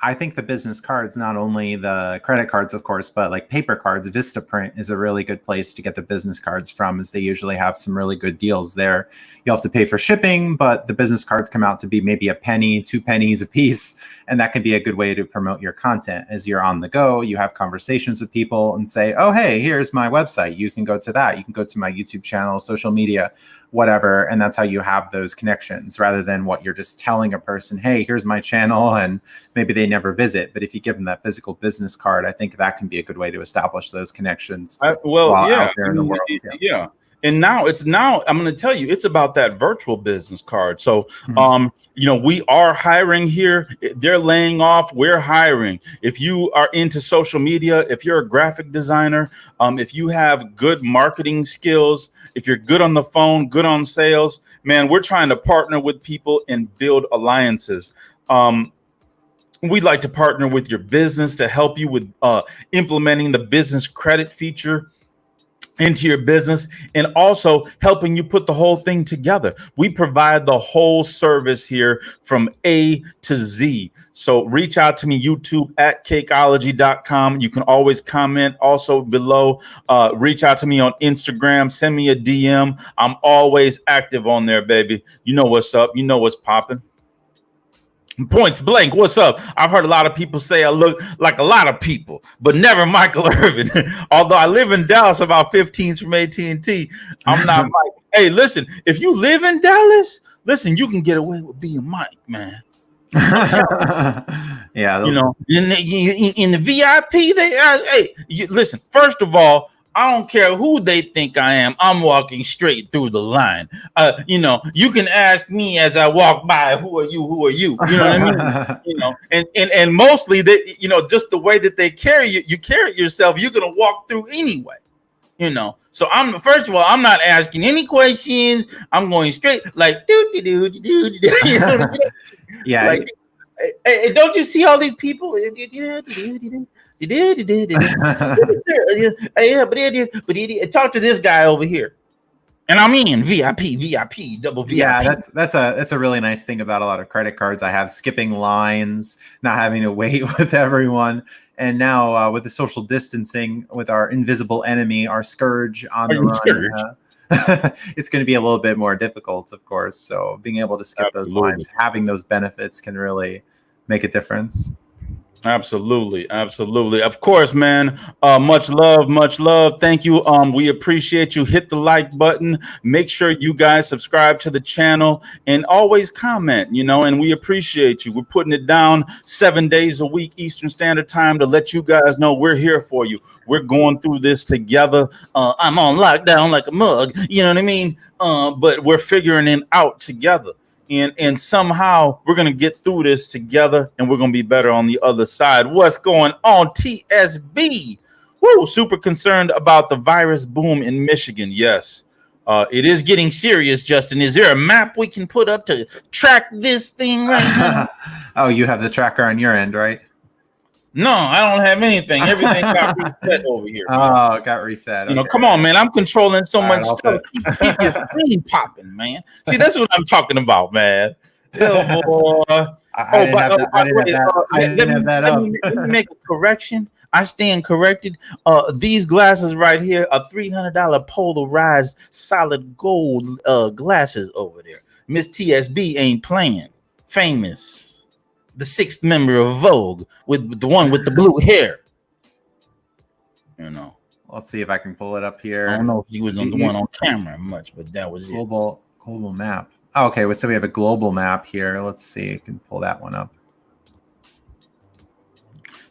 I think the business cards, not only the credit cards, of course, but like paper cards, Vistaprint is a really good place to get the business cards from, as they usually have some really good deals there. You have to pay for shipping, but the business cards come out to be maybe a penny, 2 pennies a piece. And that can be a good way to promote your content as you're on the go. You have conversations with people and say, oh, hey, here's my website. You can go to that. You can go to my YouTube channel, social media, whatever. And that's how you have those connections, rather than what you're just telling a person, hey, here's my channel, and maybe they never visit. But if you give them that physical business card, I think that can be a good way to establish those connections out there in the world. Yeah. And now I'm going to tell you, it's about that virtual business card. So, we are hiring here. They're laying off. We're hiring. If you are into social media, if you're a graphic designer, if you have good marketing skills, if you're good on the phone, good on sales, man, we're trying to partner with people and build alliances. We'd like to partner with your business to help you with implementing the business credit feature into your business and also helping you put the whole thing together. We provide the whole service here from A to Z. So reach out to me, YouTube at cakeology.com. You can always comment also below. Reach out to me on Instagram. Send me a DM. I'm always active on there, baby. You know what's up. You know what's popping. Points blank, what's up? I've heard a lot of people say I look like a lot of people, but never Michael Irvin. Although I live in Dallas, about 15 from AT&T, I'm not Mike. Hey, listen, if you live in Dallas, listen, you can get away with being Mike, man. Yeah, you know, in the VIP, they ask, hey, listen. First of all, I don't care who they think I am. I'm walking straight through the line. You know, you can ask me as I walk by, who are you? Who are you? You know what I mean? You know, and mostly that, you know, just the way that they carry you, you carry yourself, you're gonna walk through anyway. You know, so first of all, I'm not asking any questions. I'm going straight like do. You know, yeah. Like, hey, don't you see all these people? Talk to this guy over here, and I'm in VIP, double VIP. Yeah, that's a really nice thing about a lot of credit cards. I have skipping lines, not having to wait with everyone, and now with the social distancing, with our invisible enemy, our scourge on the run, it's going to be a little bit more difficult, of course. So being able to skip those lines, having those benefits, can really make a difference. Absolutely. Of course, man. Much love. Thank you. We appreciate you. Hit the like button. Make sure you guys subscribe to the channel and always comment, you know, and we appreciate you. We're putting it down 7 days a week, Eastern Standard Time, to let you guys know we're here for you. We're going through this together. I'm on lockdown like a mug, you know what I mean? But we're figuring it out together. And somehow we're going to get through this together and we're going to be better on the other side. What's going on, TSB? Woo, super concerned about the virus boom in Michigan. Yes, it is getting serious, Justin. Is there a map we can put up to track this thing right now? Oh, you have the tracker on your end, right? No, I don't have anything. Everything got reset over here. Oh, it got reset. You know, come on, man. I'm controlling so much stuff. Keep your screen popping, man. See, that's what I'm talking about, man. Oh, boy. I didn't have that up. Let me make a correction. I stand corrected. These glasses right here are $300 polarized solid gold glasses over there. Miss TSB ain't playing. Famous. The sixth member of Vogue with the one with the blue hair. You know. Let's see if I can pull it up here. I don't know if he was on the one on camera much, but that was global map. Oh, okay, so we have a global map here. Let's see. I can pull that one up.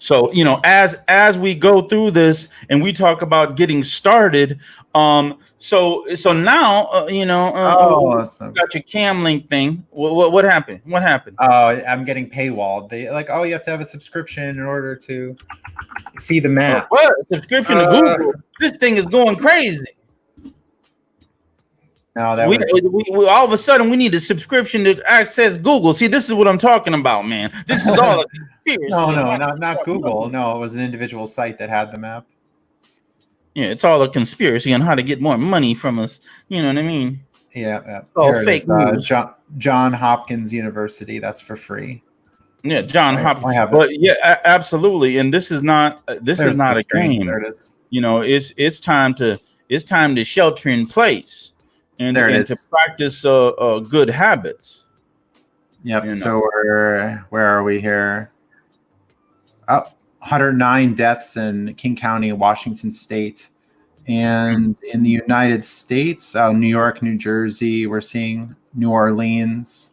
So, you know, as we go through this and we talk about getting started, so now, you know, got your cam link thing. What happened? What happened? Oh, I'm getting paywalled. They like, oh, you have to have a subscription in order to see the map. What? Subscription to Google? This thing is going crazy. No, that we all of a sudden we need a subscription to access Google. See, this is what I'm talking about, man. This is all a conspiracy. No, not Google. No, it was an individual site that had the map. Yeah, it's all a conspiracy on how to get more money from us. You know what I mean? Yeah. Oh, fake news. John Hopkins University. That's for free. Yeah, John Hopkins. But yeah, absolutely. And this is not a game. There it is. You know, it's time to shelter in place. And to practice good habits. Yep. You know. So where are we here? 109 deaths in King County, Washington State, and in the United States, New York, New Jersey. We're seeing New Orleans.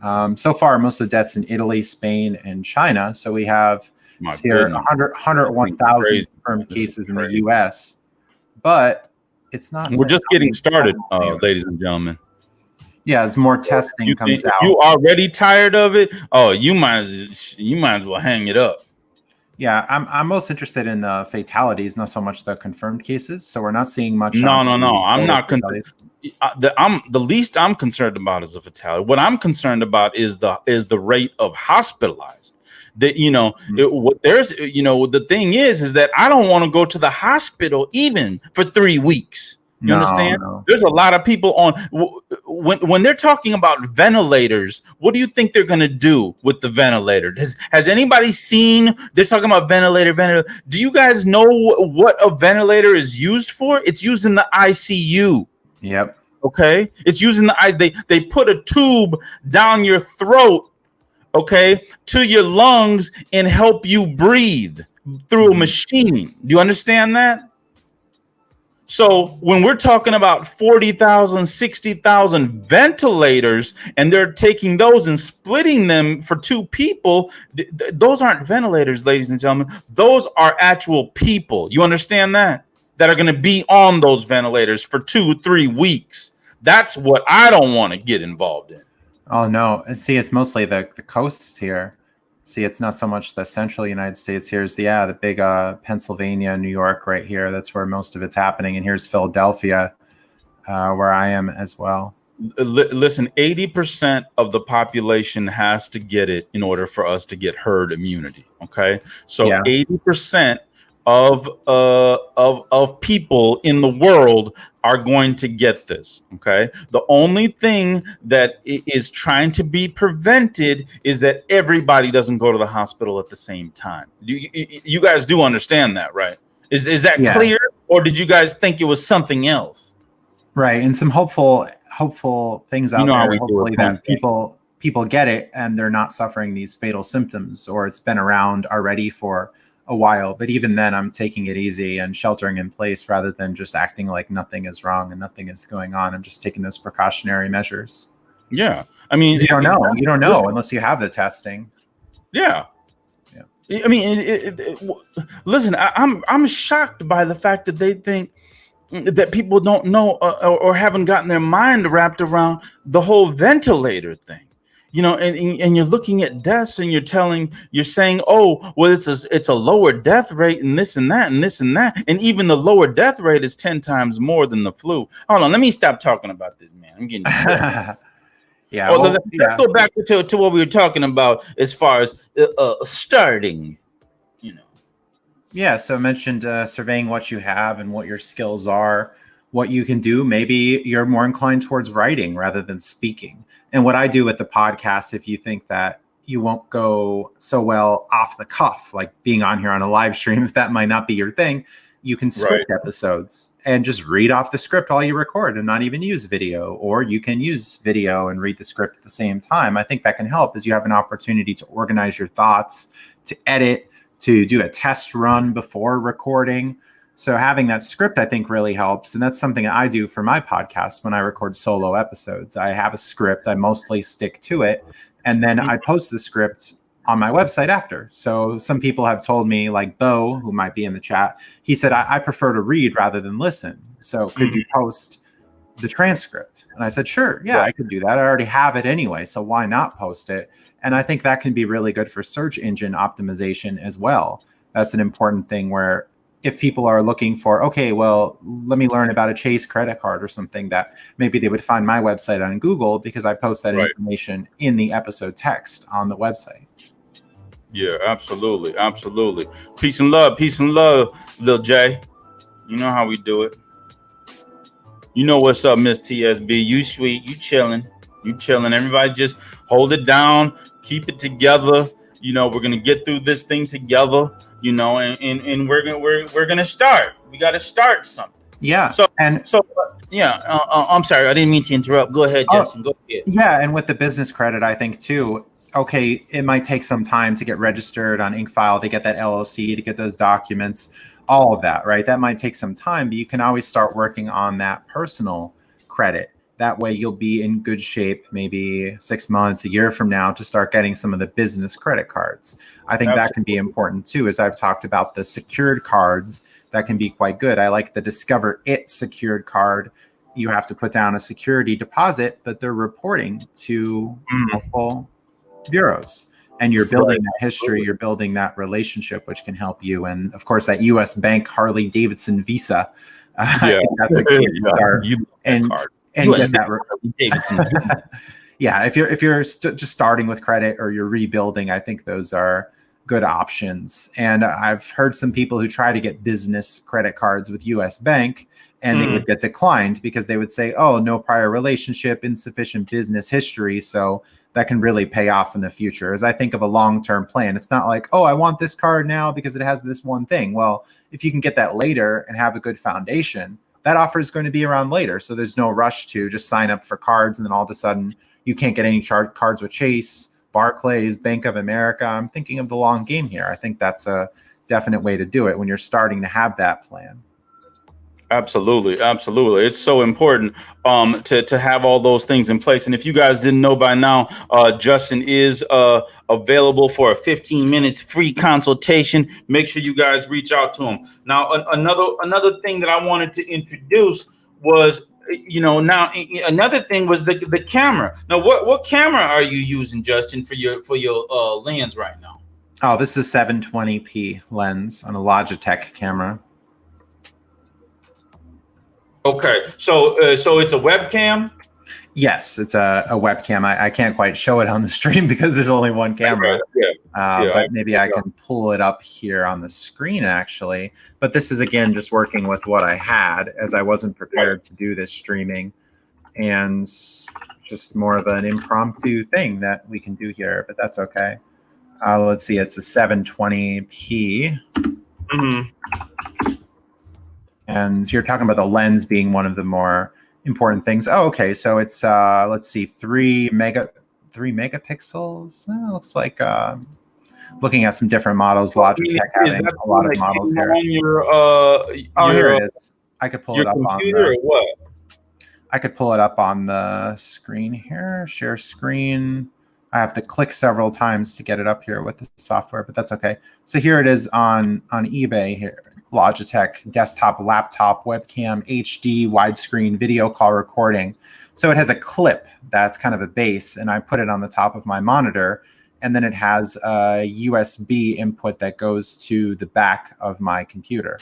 So far, most of the deaths in Italy, Spain, and China. So we have here 101,000 confirmed cases in the U.S. But it's not. We're just getting started, ladies and gentlemen. Yeah, as more testing comes out. You already tired of it? Oh, you might as well hang it up. Yeah, I'm most interested in the fatalities, not so much the confirmed cases. So we're not seeing much. No. I'm not concerned. The least I'm concerned about is the fatality. What I'm concerned about is the rate of hospitalized. That, what there's, the thing is that I don't want to go to the hospital even for 3 weeks. You understand? No. There's a lot of people on when they're talking about ventilators. What do you think they're going to do with the ventilator? Has anybody seen? They're talking about ventilator. Do you guys know what a ventilator is used for? It's used in the ICU. Yep. Okay. It's using they put a tube down your throat, okay, to your lungs and help you breathe through a machine. Do you understand that? So when we're talking about 40,000, 60,000 ventilators, and they're taking those and splitting them for 2 people, those aren't ventilators, ladies and gentlemen. Those are actual people. You understand that? That are going to be on those ventilators for 2-3 weeks. That's what I don't want to get involved in. Oh, no. See, it's mostly the coasts here. See, it's not so much the central United States. Here's the big Pennsylvania, New York right here. That's where most of it's happening. And here's Philadelphia, where I am as well. Listen, 80% of the population has to get it in order for us to get herd immunity. Okay. So 80% of people in the world are going to get this. Okay. The only thing that is trying to be prevented is that everybody doesn't go to the hospital at the same time. You guys do understand that, right? Is that clear, or did you guys think it was something else? Right. And some hopeful things out there. Hopefully that people get it and they're not suffering these fatal symptoms, or it's been around already for a while. But even then, I'm taking it easy and sheltering in place rather than just acting like nothing is wrong and nothing is going on. I'm just taking those precautionary measures. Yeah. I mean, you don't know unless you have the testing. Yeah. I mean, listen, I'm shocked by the fact that they think that people don't know or haven't gotten their mind wrapped around the whole ventilator thing. And you're looking at deaths and you're saying, oh, well, it's a lower death rate and this and that and this and that. And even the lower death rate is 10 times more than the flu. Hold on. Let me stop talking about this, man. I'm getting Yeah. Let's go back to what we were talking about as far as starting, Yeah. So I mentioned surveying what you have and what your skills are, what you can do. Maybe you're more inclined towards writing rather than speaking. And what I do with the podcast, if you think that you won't go so well off the cuff, like being on here on a live stream, if that might not be your thing, you can script episodes and just read off the script while you record and not even use video, or you can use video and read the script at the same time. I think that can help, as you have an opportunity to organize your thoughts, to edit, to do a test run before recording. So having that script, I think, really helps. And that's something I do for my podcast when I record solo episodes. I have a script. I mostly stick to it. And then I post the script on my website after. So some people have told me, like Bo, who might be in the chat, he said, I prefer to read rather than listen. So could you post the transcript? And I said, sure. Yeah, I could do that. I already have it anyway. So why not post it? And I think that can be really good for search engine optimization as well. That's an important thing where if people are looking for, okay, well, let me learn about a Chase credit card or something, that maybe they would find my website on Google because I post that information in the episode text on the website. Yeah, absolutely. Absolutely. Peace and love, Lil J. You know how we do it. You know what's up, Miss TSB. You sweet, you chilling. Everybody just hold it down, keep it together. We're gonna get through this thing together, and we're gonna start. We got to start something. Yeah. I'm sorry, I didn't mean to interrupt. Go ahead, Justin. Go ahead. Yeah, and with the business credit, I think too. Okay, it might take some time to get registered on Incfile, to get that LLC, to get those documents, all of that, right? That might take some time, but you can always start working on that personal credit. That way you'll be in good shape maybe 6 months, a year from now, to start getting some of the business credit cards. I think that can be important too, as I've talked about the secured cards. That can be quite good. I like the Discover It secured card. You have to put down a security deposit, but they're reporting to multiple bureaus. And you're building that history, you're building that relationship, which can help you. And of course, that US Bank Harley Davidson Visa, I think that's a great start. And get that. Yeah, if you're just starting with credit or you're rebuilding, I think those are good options. And I've heard some people who try to get business credit cards with US Bank, and they would get declined because they would say, oh, no prior relationship, insufficient business history. So that can really pay off in the future. As I think of a long-term plan, it's not like, oh, I want this card now because it has this one thing. Well, if you can get that later and have a good foundation, that offer is going to be around later. So there's no rush to just sign up for cards and then all of a sudden you can't get any cards with Chase, Barclays, Bank of America. I'm thinking of the long game here. I think that's a definite way to do it when you're starting to have that plan. Absolutely. Absolutely. It's so important to have all those things in place. And if you guys didn't know by now, Justin is available for a 15 minutes free consultation. Make sure you guys reach out to him. Now, another thing that I wanted to introduce was, now another thing was the camera. Now, what camera are you using, Justin, for your lens right now? Oh, this is 720p lens on a Logitech camera. Okay, so it's a webcam? Yes, it's a webcam. I can't quite show it on the stream because there's only one camera. But maybe I can pull it up here on the screen, actually. But this is, again, just working with what I had, as I wasn't prepared to do this streaming. And just more of an impromptu thing that we can do here, but that's okay. Let's see, it's a 720p. Mm-hmm. And you're talking about the lens being one of the more important things. Oh, okay. So it's let's see, 3 megapixels. Looks like looking at some different models. Logitech having a lot of models here. On your, here it is. I could pull it up on or what? I could pull it up on the screen here. Share screen. I have to click several times to get it up here with the software, but that's okay. So here it is on eBay here. Logitech desktop, laptop, webcam, HD, widescreen video call recording. So it has a clip that's kind of a base, and I put it on the top of my monitor, and then it has a USB input that goes to the back of my computer.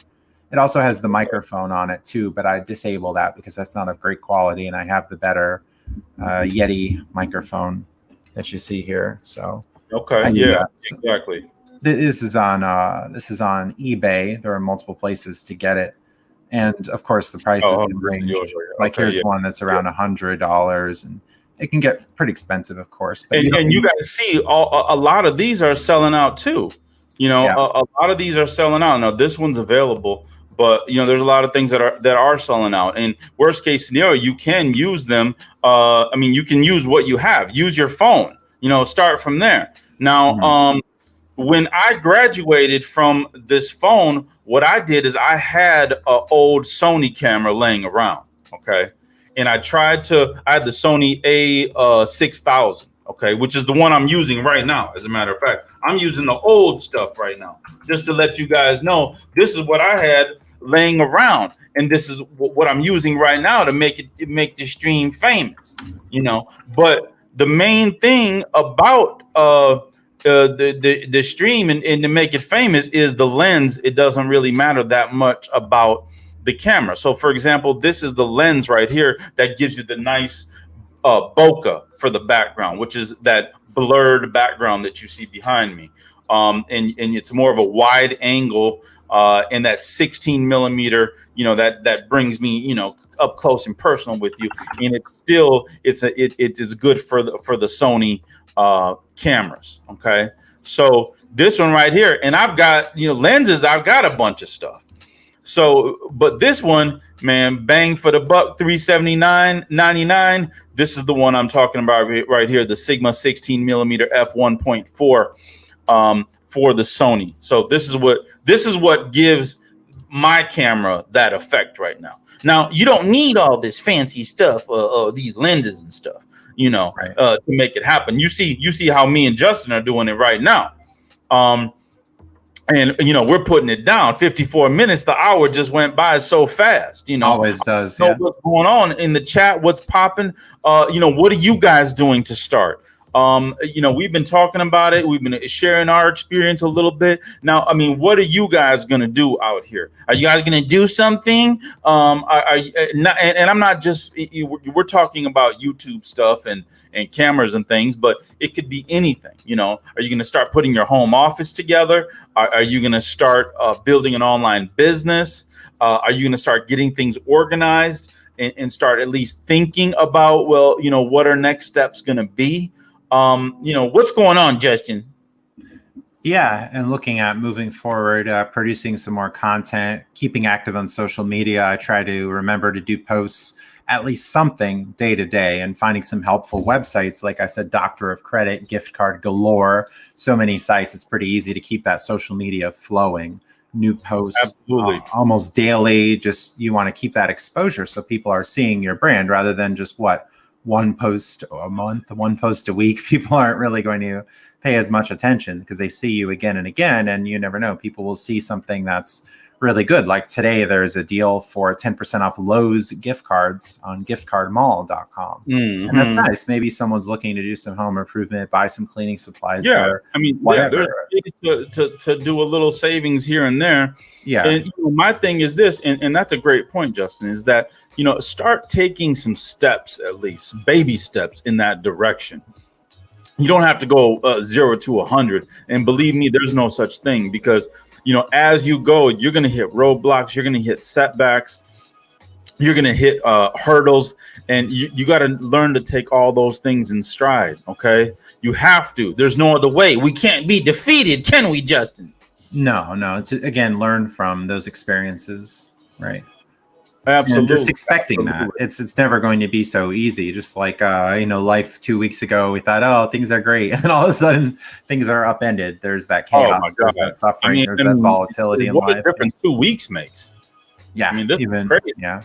It also has the microphone on it too, but I disable that because that's not of great quality, and I have the better Yeti microphone that you see here. So okay, yeah, exactly. This is on eBay. There are multiple places to get it, and of course the prices can range. Like here's one that's around $100, and it can get pretty expensive, of course. But and you guys see, a lot of these are selling out too. A lot of these are selling out. Now this one's available, but there's a lot of things that are selling out. And worst case scenario, you can use them. You can use what you have. Use your phone. Start from there. Now, when I graduated from this phone, what I did is I had an old Sony camera laying around, okay? And I had the Sony A6000, okay, which is the one I'm using right now. As a matter of fact, I'm using the old stuff right now, just to let you guys know this is what I had laying around, and this is what I'm using right now to make the stream famous, But the main thing about the stream and to make it famous is the lens. It doesn't really matter that much about the camera. So for example, this is the lens right here that gives you the nice bokeh for the background, which is that blurred background that you see behind me. And it's more of a wide angle and that 16 millimeter, that brings me, up close and personal with you. And it's good for the Sony cameras. Okay. So this one right here, and I've got, lenses, I've got a bunch of stuff. So, but this one, man, bang for the buck, $379.99. This is the one I'm talking about right here, the Sigma 16 millimeter f1.4 for the Sony. So this is what gives my camera that effect right now. Now, you don't need all this fancy stuff, these lenses and stuff, right, to make it happen. You see how me and Justin are doing it right now. And we're putting it down. 54 minutes, the hour just went by so fast. Always does. Know what's going on in the chat? What's popping? What are you guys doing to start? We've been talking about it. We've been sharing our experience a little bit. Now, I mean, what are you guys going to do out here? Are you guys going to do something? And I'm not just, we're talking about YouTube stuff and cameras and things, but it could be anything. Are you going to start putting your home office together? Are you going to start building an online business? Are you going to start getting things organized and start at least thinking about, what are next steps going to be? What's going on, Justin? Yeah, and looking at moving forward, producing some more content, keeping active on social media. I try to remember to do posts, at least something day to day, and finding some helpful websites. Like I said, Doctor of Credit, gift card galore, so many sites. It's pretty easy to keep that social media flowing. New posts almost daily. Just you want to keep that exposure so people are seeing your brand rather than just one post a month, one post a week. People aren't really going to pay as much attention because they see you again and again, and you never know. People will see something that's really good. Like today, there's a deal for 10% off Lowe's gift cards on giftcardmall.com. Mm-hmm. And that's nice. Maybe someone's looking to do some home improvement, buy some cleaning supplies. Yeah, I mean, there's to do a little savings here and there. Yeah. And my thing is this, and that's a great point, Justin, is that, start taking some steps, at least baby steps in that direction. You don't have to go 0 to 100. And believe me, there's no such thing because as you go, you're going to hit roadblocks, you're going to hit setbacks, you're going to hit hurdles, and you got to learn to take all those things in stride. Okay. You have to. There's no other way. We can't be defeated. Can we, Justin? No. It's again, learn from those experiences. Right. Absolutely. And just expecting that it's never going to be so easy. Just like life 2 weeks ago, we thought, oh, things are great, and all of a sudden things are upended. There's that chaos, there's that suffering, there's that volatility in life. What a difference 2 weeks makes. Yeah, I mean, this even is crazy. Yeah.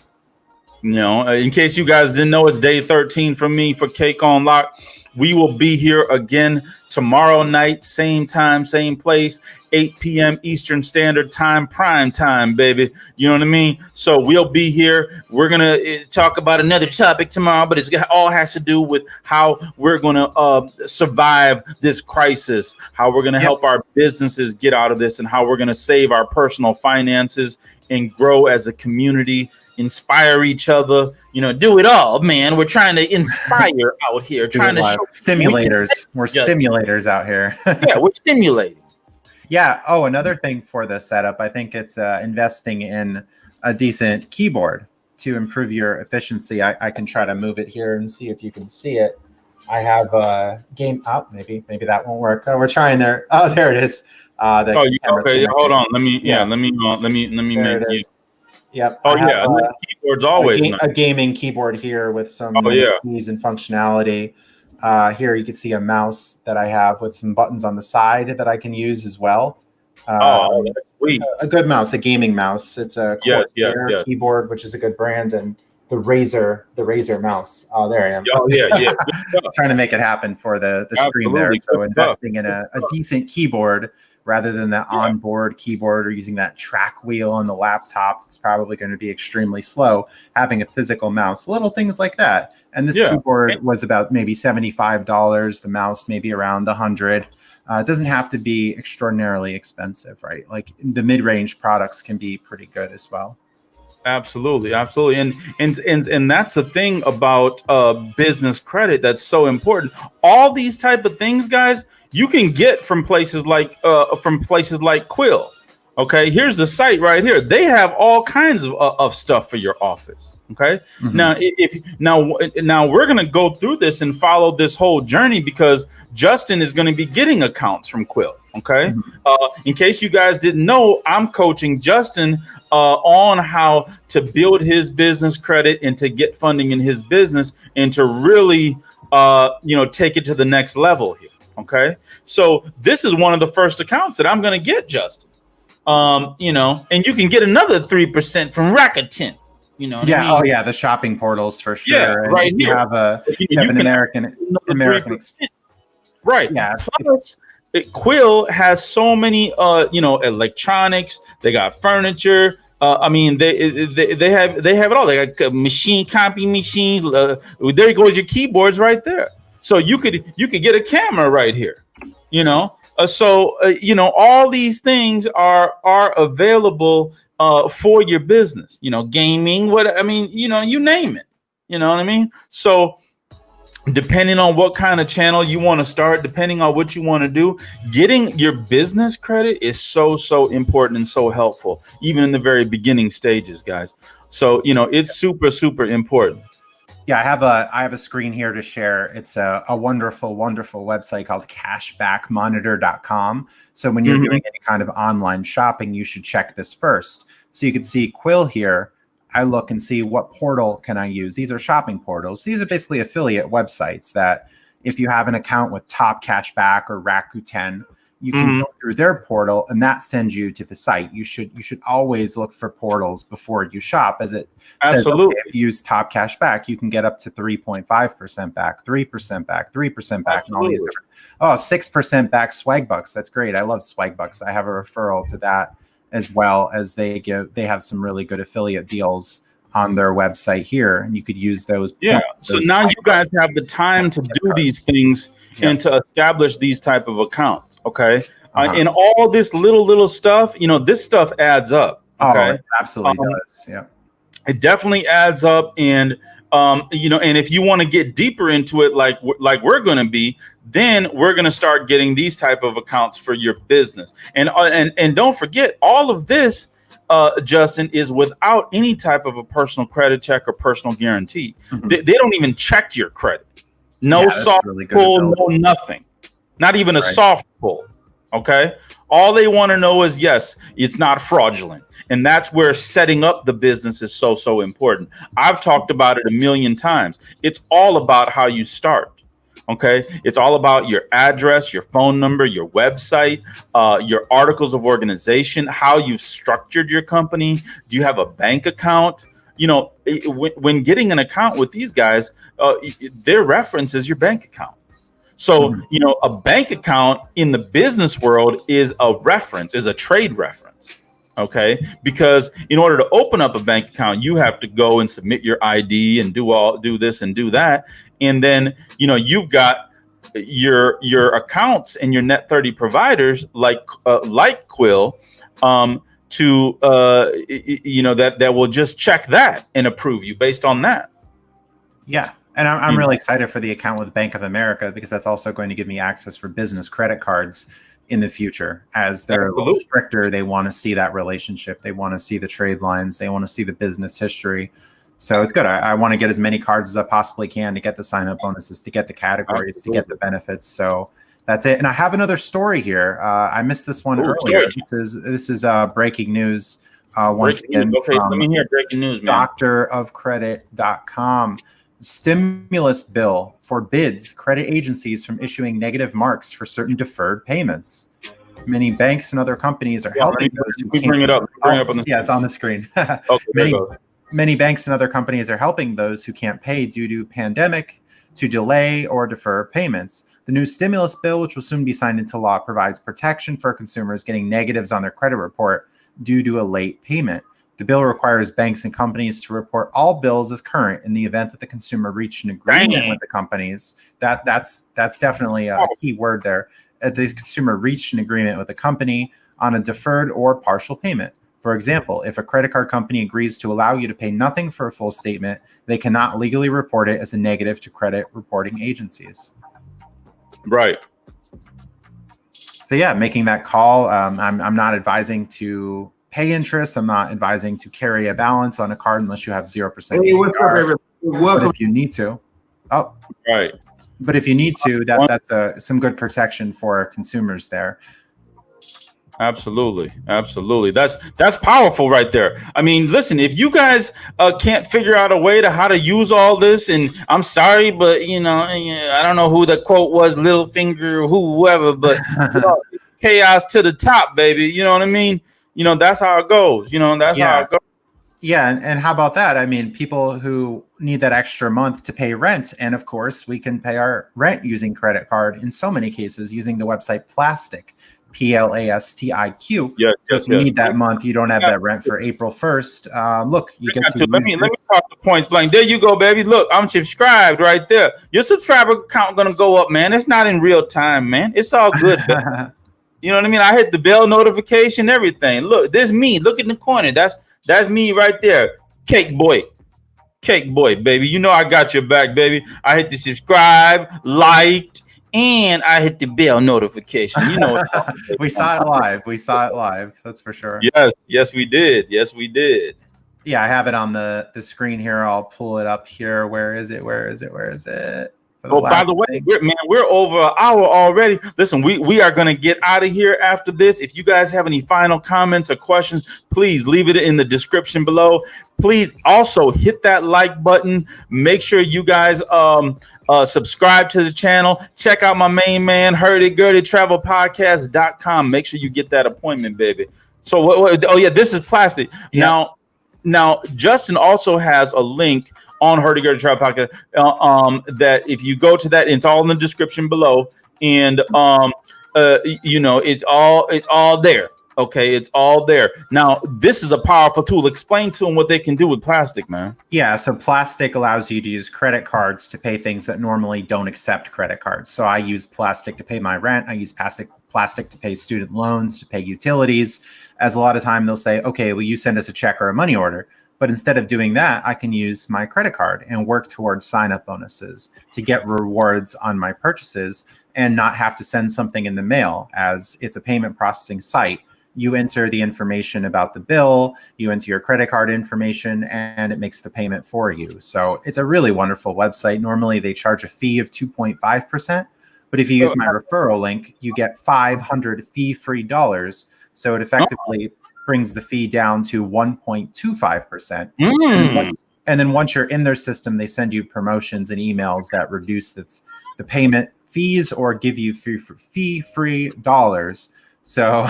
In case you guys didn't know, it's day 13 for me for Cake on Lock. We will be here again tomorrow night, same time, same place, 8 p.m. Eastern Standard Time, prime time, baby. You know what I mean? So we'll be here. We're going to talk about another topic tomorrow, but it all has to do with how we're going to survive this crisis, how we're going to help our businesses get out of this, and how we're going to save our personal finances and grow as a community, inspire each other, do it all, man. We're trying to inspire out here, trying to show stimulators. We're stimulators out here. Yeah, we're stimulating. Yeah. Oh, another thing for the setup, I think it's investing in a decent keyboard to improve your efficiency. I can try to move it here and see if you can see it. I have a game up. Maybe that won't work. Oh, we're trying there. Oh, there it is. Okay. Hold on. Let me make you. Yep. Oh, yeah. Keyboard's always a gaming keyboard here with some keys and functionality. Here you can see a mouse that I have with some buttons on the side that I can use as well. That's sweet. A good mouse, a gaming mouse. It's a Corsair keyboard, which is a good brand, and the Razer mouse. Oh, there I am. Oh, yeah. Trying to make it happen for the stream there. So investing in a decent keyboard rather than that onboard keyboard or using that track wheel on the laptop. It's probably going to be extremely slow. Having a physical mouse, little things like that. And this keyboard was about maybe $75. The mouse maybe around $100. It doesn't have to be extraordinarily expensive, right? Like the mid-range products can be pretty good as well. Absolutely. And that's the thing about business credit that's so important. All these type of things, guys, you can get from places like Quill. Okay, here's the site right here. They have all kinds of stuff for your office. Okay, now we're gonna go through this and follow this whole journey because Justin is gonna be getting accounts from Quill. Okay, in case you guys didn't know, I'm coaching Justin on how to build his business credit and to get funding in his business and to really take it to the next level here. Okay, so this is one of the first accounts that I'm gonna get, Justin. And you can get another 3% from Rakuten. You know what I mean? Oh yeah, the shopping portals for sure. Yeah, and right you here. Have an American. Right. Yeah. Plus, Quill has so many electronics. They got furniture. They have it all. They got machine copy machines. There goes your keyboards right there. So you could get a camera right here, you know. You know, all these things are available for your business. You know, gaming, you know, you name it. You know what I mean? So depending on what kind of channel you want to start, depending on what you want to do, getting your business credit is so important and so helpful, even in the very beginning stages, guys. So, you know, it's super important. Yeah, I have a screen here to share. It's a wonderful website called cashbackmonitor.com. So when you're doing any kind of online shopping, you should check this first. So you can see Quill here. I look and see what portal can I use. These are shopping portals. These are basically affiliate websites that if you have an account with Top Cashback or Rakuten, you can go through their portal and that sends you to the site. You should always look for portals before you shop, as it says, okay, if you use Top Cashback, you can get up to 3.5% back, 3% back, 3% back, and all these different, 6% back swag bucks. That's great. I love swag bucks. I have a referral to that, as well as they have some really good affiliate deals on their website here, and you could use those. Yeah. So now you guys have the time to do these things and to establish these type of accounts. Okay. And all this little stuff, you know, this stuff adds up. Okay. Oh, it absolutely does. Yeah. It definitely adds up. And, you know, and if you want to get deeper into it, like we're going to be, then we're going to start getting these type of accounts for your business. And don't forget, all of this, Justin, is without any type of a personal credit check or personal guarantee. They don't even check your credit. No soft pull, no nothing. Not even a soft pull. Okay. All they want to know is, yes, it's not fraudulent. And that's where setting up the business is so important. I've talked about it a million times. It's all about how you start. Okay. It's all about your address, your phone number, your website, your articles of organization, how you've structured your company. Do you have a bank account? You know, when getting an account with these guys, their reference is your bank account. So, you know, a bank account in the business world is a reference, is a trade reference. Okay. Because in order to open up a bank account, you have to go and submit your ID and do this and do that. And then, you know, you've got your accounts and your net 30 providers like Quill, you know, that will just check that and approve you based on that. Yeah. And I'm really excited for the account with Bank of America, because that's also going to give me access for business credit cards in the future. As they're a little stricter, they want to see that relationship. They want to see the trade lines. They want to see the business history. So it's good. I want to get as many cards as I possibly can to get the sign-up bonuses, to get the categories, to get the benefits. So that's it. And I have another story here. I missed this one earlier. This is breaking news once again. Okay, let me hear breaking news, man. Doctorofcredit.com. Stimulus bill forbids credit agencies from issuing negative marks for certain deferred payments. Many banks and other companies are helping those who can't. Bring it up. Yeah, it's on the screen. Many banks and other companies are helping those who can't pay due to pandemic to delay or defer payments. The new stimulus bill, which will soon be signed into law, provides protection for consumers getting negatives on their credit report due to a late payment. The bill requires banks and companies to report all bills as current in the event that the consumer reached an agreement with the companies. That's definitely a key word there. The consumer reached an agreement with the company on a deferred or partial payment. For example, if a credit card company agrees to allow you to pay nothing for a full statement, they cannot legally report it as a negative to credit reporting agencies. Right. So yeah, making that call. I'm not advising to pay interest. I'm not advising to carry a balance on a card unless you have 0%. Hey, what's up, everybody? Welcome. But if you need to, right. But if you need to, that's some good protection for consumers there. Absolutely. That's powerful right there. I mean, listen, if you guys can't figure out a way to how to use all this, and I'm sorry, but you know, I don't know who the quote was, Littlefinger or whoever, but you know, chaos to the top, baby. You know what I mean? You know, that's how it goes. You know, that's how it goes. Yeah, and how about that? I mean, people who need that extra month to pay rent, and of course, we can pay our rent using credit card in so many cases using the website Plastic, PLASTIQ. Yes, So yes, if you yes. need that month, you don't have that rent for April 1st. Look, you get to let me talk the points blank. There you go, baby. Look, I'm subscribed right there. Your subscriber count gonna go up, man. It's not in real time, man. It's all good. You know what I mean? I hit the bell notification, everything. Look, there's me. Look in the corner. That's me right there. Cake boy, baby. You know I got your back, baby. I hit the subscribe, liked, and I hit the bell notification. You know, we saw it live. We saw it live. That's for sure. Yes, we did. Yes, we did. Yeah, I have it on the screen here. I'll pull it up here. Where is it? Oh, by the way, we're over an hour already. Listen, we are going to get out of here after this. If you guys have any final comments or questions, please leave it in the description below. Please also hit that like button. Make sure you guys subscribe to the channel. Check out my main man, Hurdy Gurdy Travel Podcast.com. Make sure you get that appointment, baby. So, oh yeah, this is plastic. Yep. Now, Justin also has a link on Hurdy Gurdy Travel Podcast, that if you go to that, it's all in the description below, and it's all there. Okay, it's all there. Now, this is a powerful tool. Explain to them what they can do with plastic, man. Yeah, so plastic allows you to use credit cards to pay things that normally don't accept credit cards. So I use plastic to pay my rent. I use plastic to pay student loans, to pay utilities. As a lot of time they'll say, okay, will you send us a check or a money order? But instead of doing that, I can use my credit card and work towards sign-up bonuses to get rewards on my purchases and not have to send something in the mail, as it's a payment processing site. You enter the information about the bill, you enter your credit card information, and it makes the payment for you. So it's a really wonderful website. Normally they charge a fee of 2.5%, but if you use my referral link, you get 500 fee-free dollars. So it effectively brings the fee down to 1.25%. And then once you're in their system, they send you promotions and emails that reduce the payment fees or give you fee-free dollars. So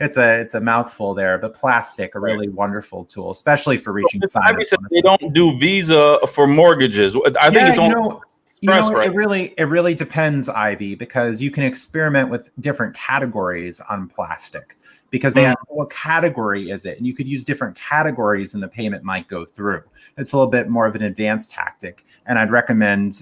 it's a mouthful there, but plastic, a really wonderful tool, especially for reaching sign-up. They don't do Visa for mortgages. I think it's on. It really depends, Ivy, because you can experiment with different categories on plastic, because they ask, what category is it? And you could use different categories and the payment might go through. It's a little bit more of an advanced tactic. And I'd recommend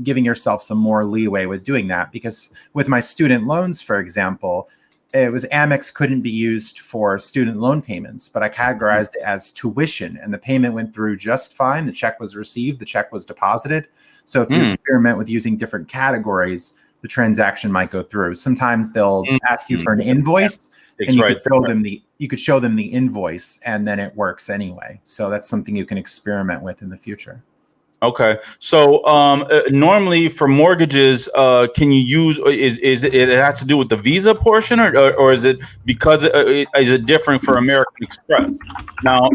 giving yourself some more leeway with doing that, because with my student loans, for example, it was Amex couldn't be used for student loan payments, but I categorized it as tuition and the payment went through just fine. The check was received, the check was deposited. So if you experiment with using different categories, the transaction might go through. Sometimes they'll ask you for an invoice, and you could show them the invoice, and then it works anyway. So that's something you can experiment with in the future. Okay, so normally for mortgages, can you use? Is it has to do with the Visa portion, or is it because is it different for American Express? Now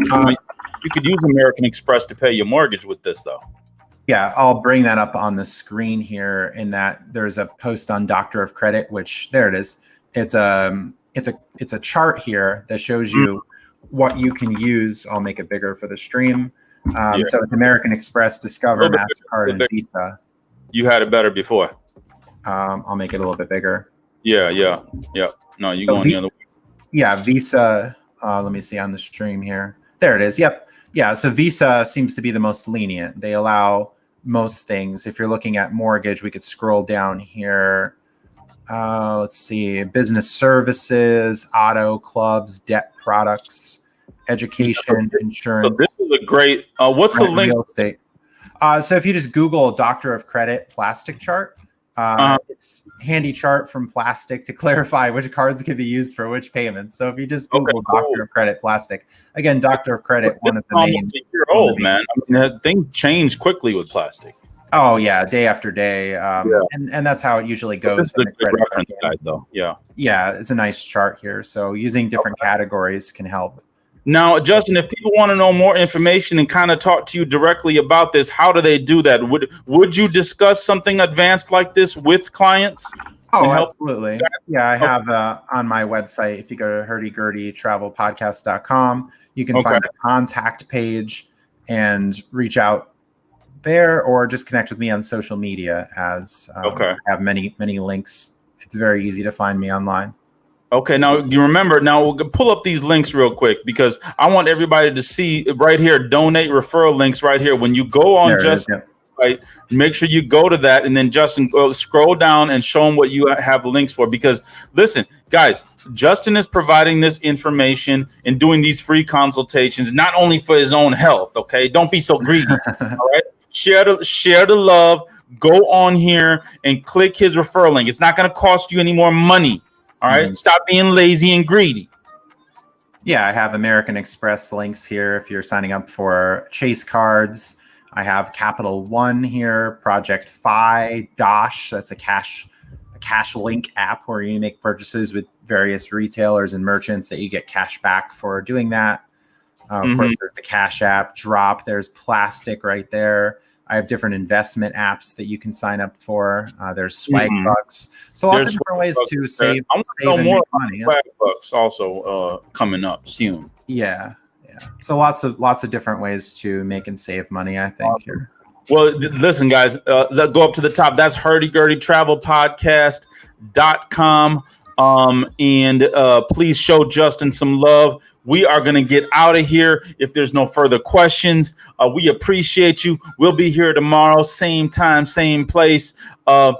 you could use American Express to pay your mortgage with this, though. Yeah, I'll bring that up on the screen here. In that there's a post on Doctor of Credit, which there it is. It's a chart here that shows you what you can use. I'll make it bigger for the stream. So it's American Express, Discover, MasterCard, and Visa. You had it better before. I'll make it a little bit bigger. Yeah. No, you going the other way. Yeah, Visa. Let me see on the stream here. There it is. Yep. Yeah, so Visa seems to be the most lenient. They allow most things. If you're looking at mortgage, we could scroll down here. Let's see, business services, auto, clubs, debt products, education, insurance. So this is a great, what's the link? Real estate. So if you just Google Doctor of Credit plastic chart, it's handy chart from plastic to clarify which cards can be used for which payments. So if you just Google Doctor of Credit plastic, again, Doctor of Credit, one of the main. Almost a year old, man. I mean, things change quickly with plastic. Oh yeah, day after day, and that's how it usually goes. This is a good reference guide, though. Yeah, it's a nice chart here. So using different categories can help. Now, Justin, if people want to know more information and kind of talk to you directly about this, how do they do that? Would you discuss something advanced like this with clients? Oh, absolutely. Yeah, I have on my website, if you go to hurdygurdytravelpodcast.com, you can find a contact page and reach out there, or just connect with me on social media, as I have many links. It's very easy to find me online. Okay, now you remember. Now we'll pull up these links real quick because I want everybody to see right here. Donate referral links right here. When you go on Justin's site, make sure you go to that, and then Justin scroll down and show them what you have links for. Because listen, guys, Justin is providing this information and doing these free consultations not only for his own health. Okay, don't be so greedy. All right, share the love. Go on here and click his referral link. It's not going to cost you any more money. All right. Stop being lazy and greedy. Yeah, I have American Express links here if you're signing up for Chase cards. I have Capital One here, Project Fi, Dosh. That's a cash link app where you make purchases with various retailers and merchants that you get cash back for doing that. Of course, there's the Cash App, Drop. There's Plastic right there. I have different investment apps that you can sign up for. There's Swag Bucks. So lots of different ways to save. I want to know more money. Swag Bucks also coming up soon. Yeah. So lots of different ways to make and save money, I think. Here. Well, listen, guys, let's go up to the top. That's Hurdy Gurdy Travel Podcast.com. And please show Justin some love. We are going to get out of here if there's no further questions. We appreciate you. We'll be here tomorrow, same time, same place, 8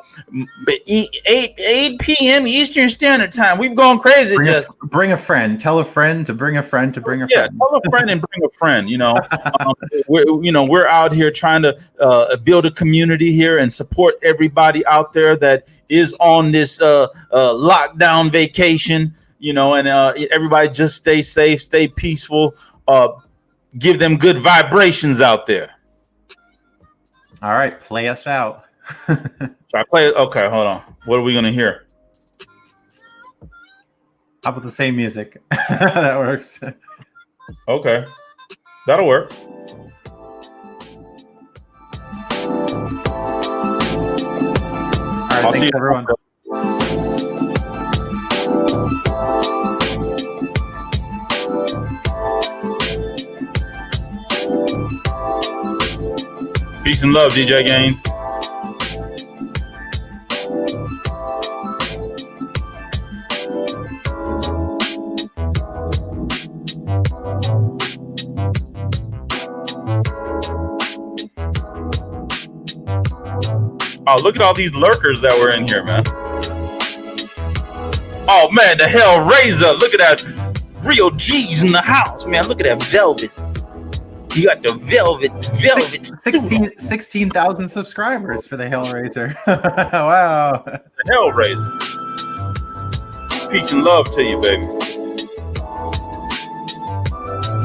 p.m. Eastern Standard Time. We've gone crazy. Bring a friend. Tell a friend to bring a friend to bring a friend. Yeah, tell a friend and bring a friend. We're out here trying to build a community here and support everybody out there that is on this lockdown vacation. And everybody just stay safe, stay peaceful, give them good vibrations out there. All right, play us out. Should I play it? Okay, hold on. What are we going to hear? How about the same music? That works. Okay, that'll work. All right, thanks, everyone. Peace and love, DJ Gaines. Oh, look at all these lurkers that were in here, man. Oh, man, the Hellraiser. Look at that. Real G's in the house, man. Look at that velvet. You got the velvet. 16,000 subscribers for the Hellraiser. Wow. The Hellraiser. Peace and love to you, baby.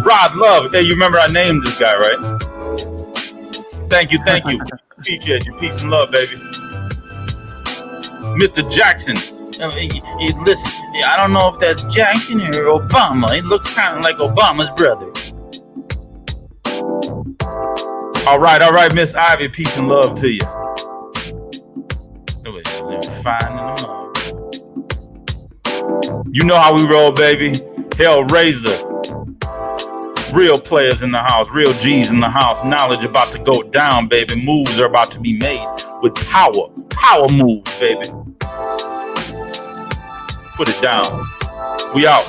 Rod Love. Hey, you remember I named this guy, right? Thank you. Appreciate you. Peace and love, baby. Mr. Jackson. Listen, I don't know if that's Jackson or Obama. It looks kind of like Obama's brother. All right, Miss Ivy. Peace and love to you. Fine in the mug. You know how we roll, baby. Hellraiser. Real players in the house. Real G's in the house. Knowledge about to go down, baby. Moves are about to be made with power. Power moves, baby. Put it down. We out.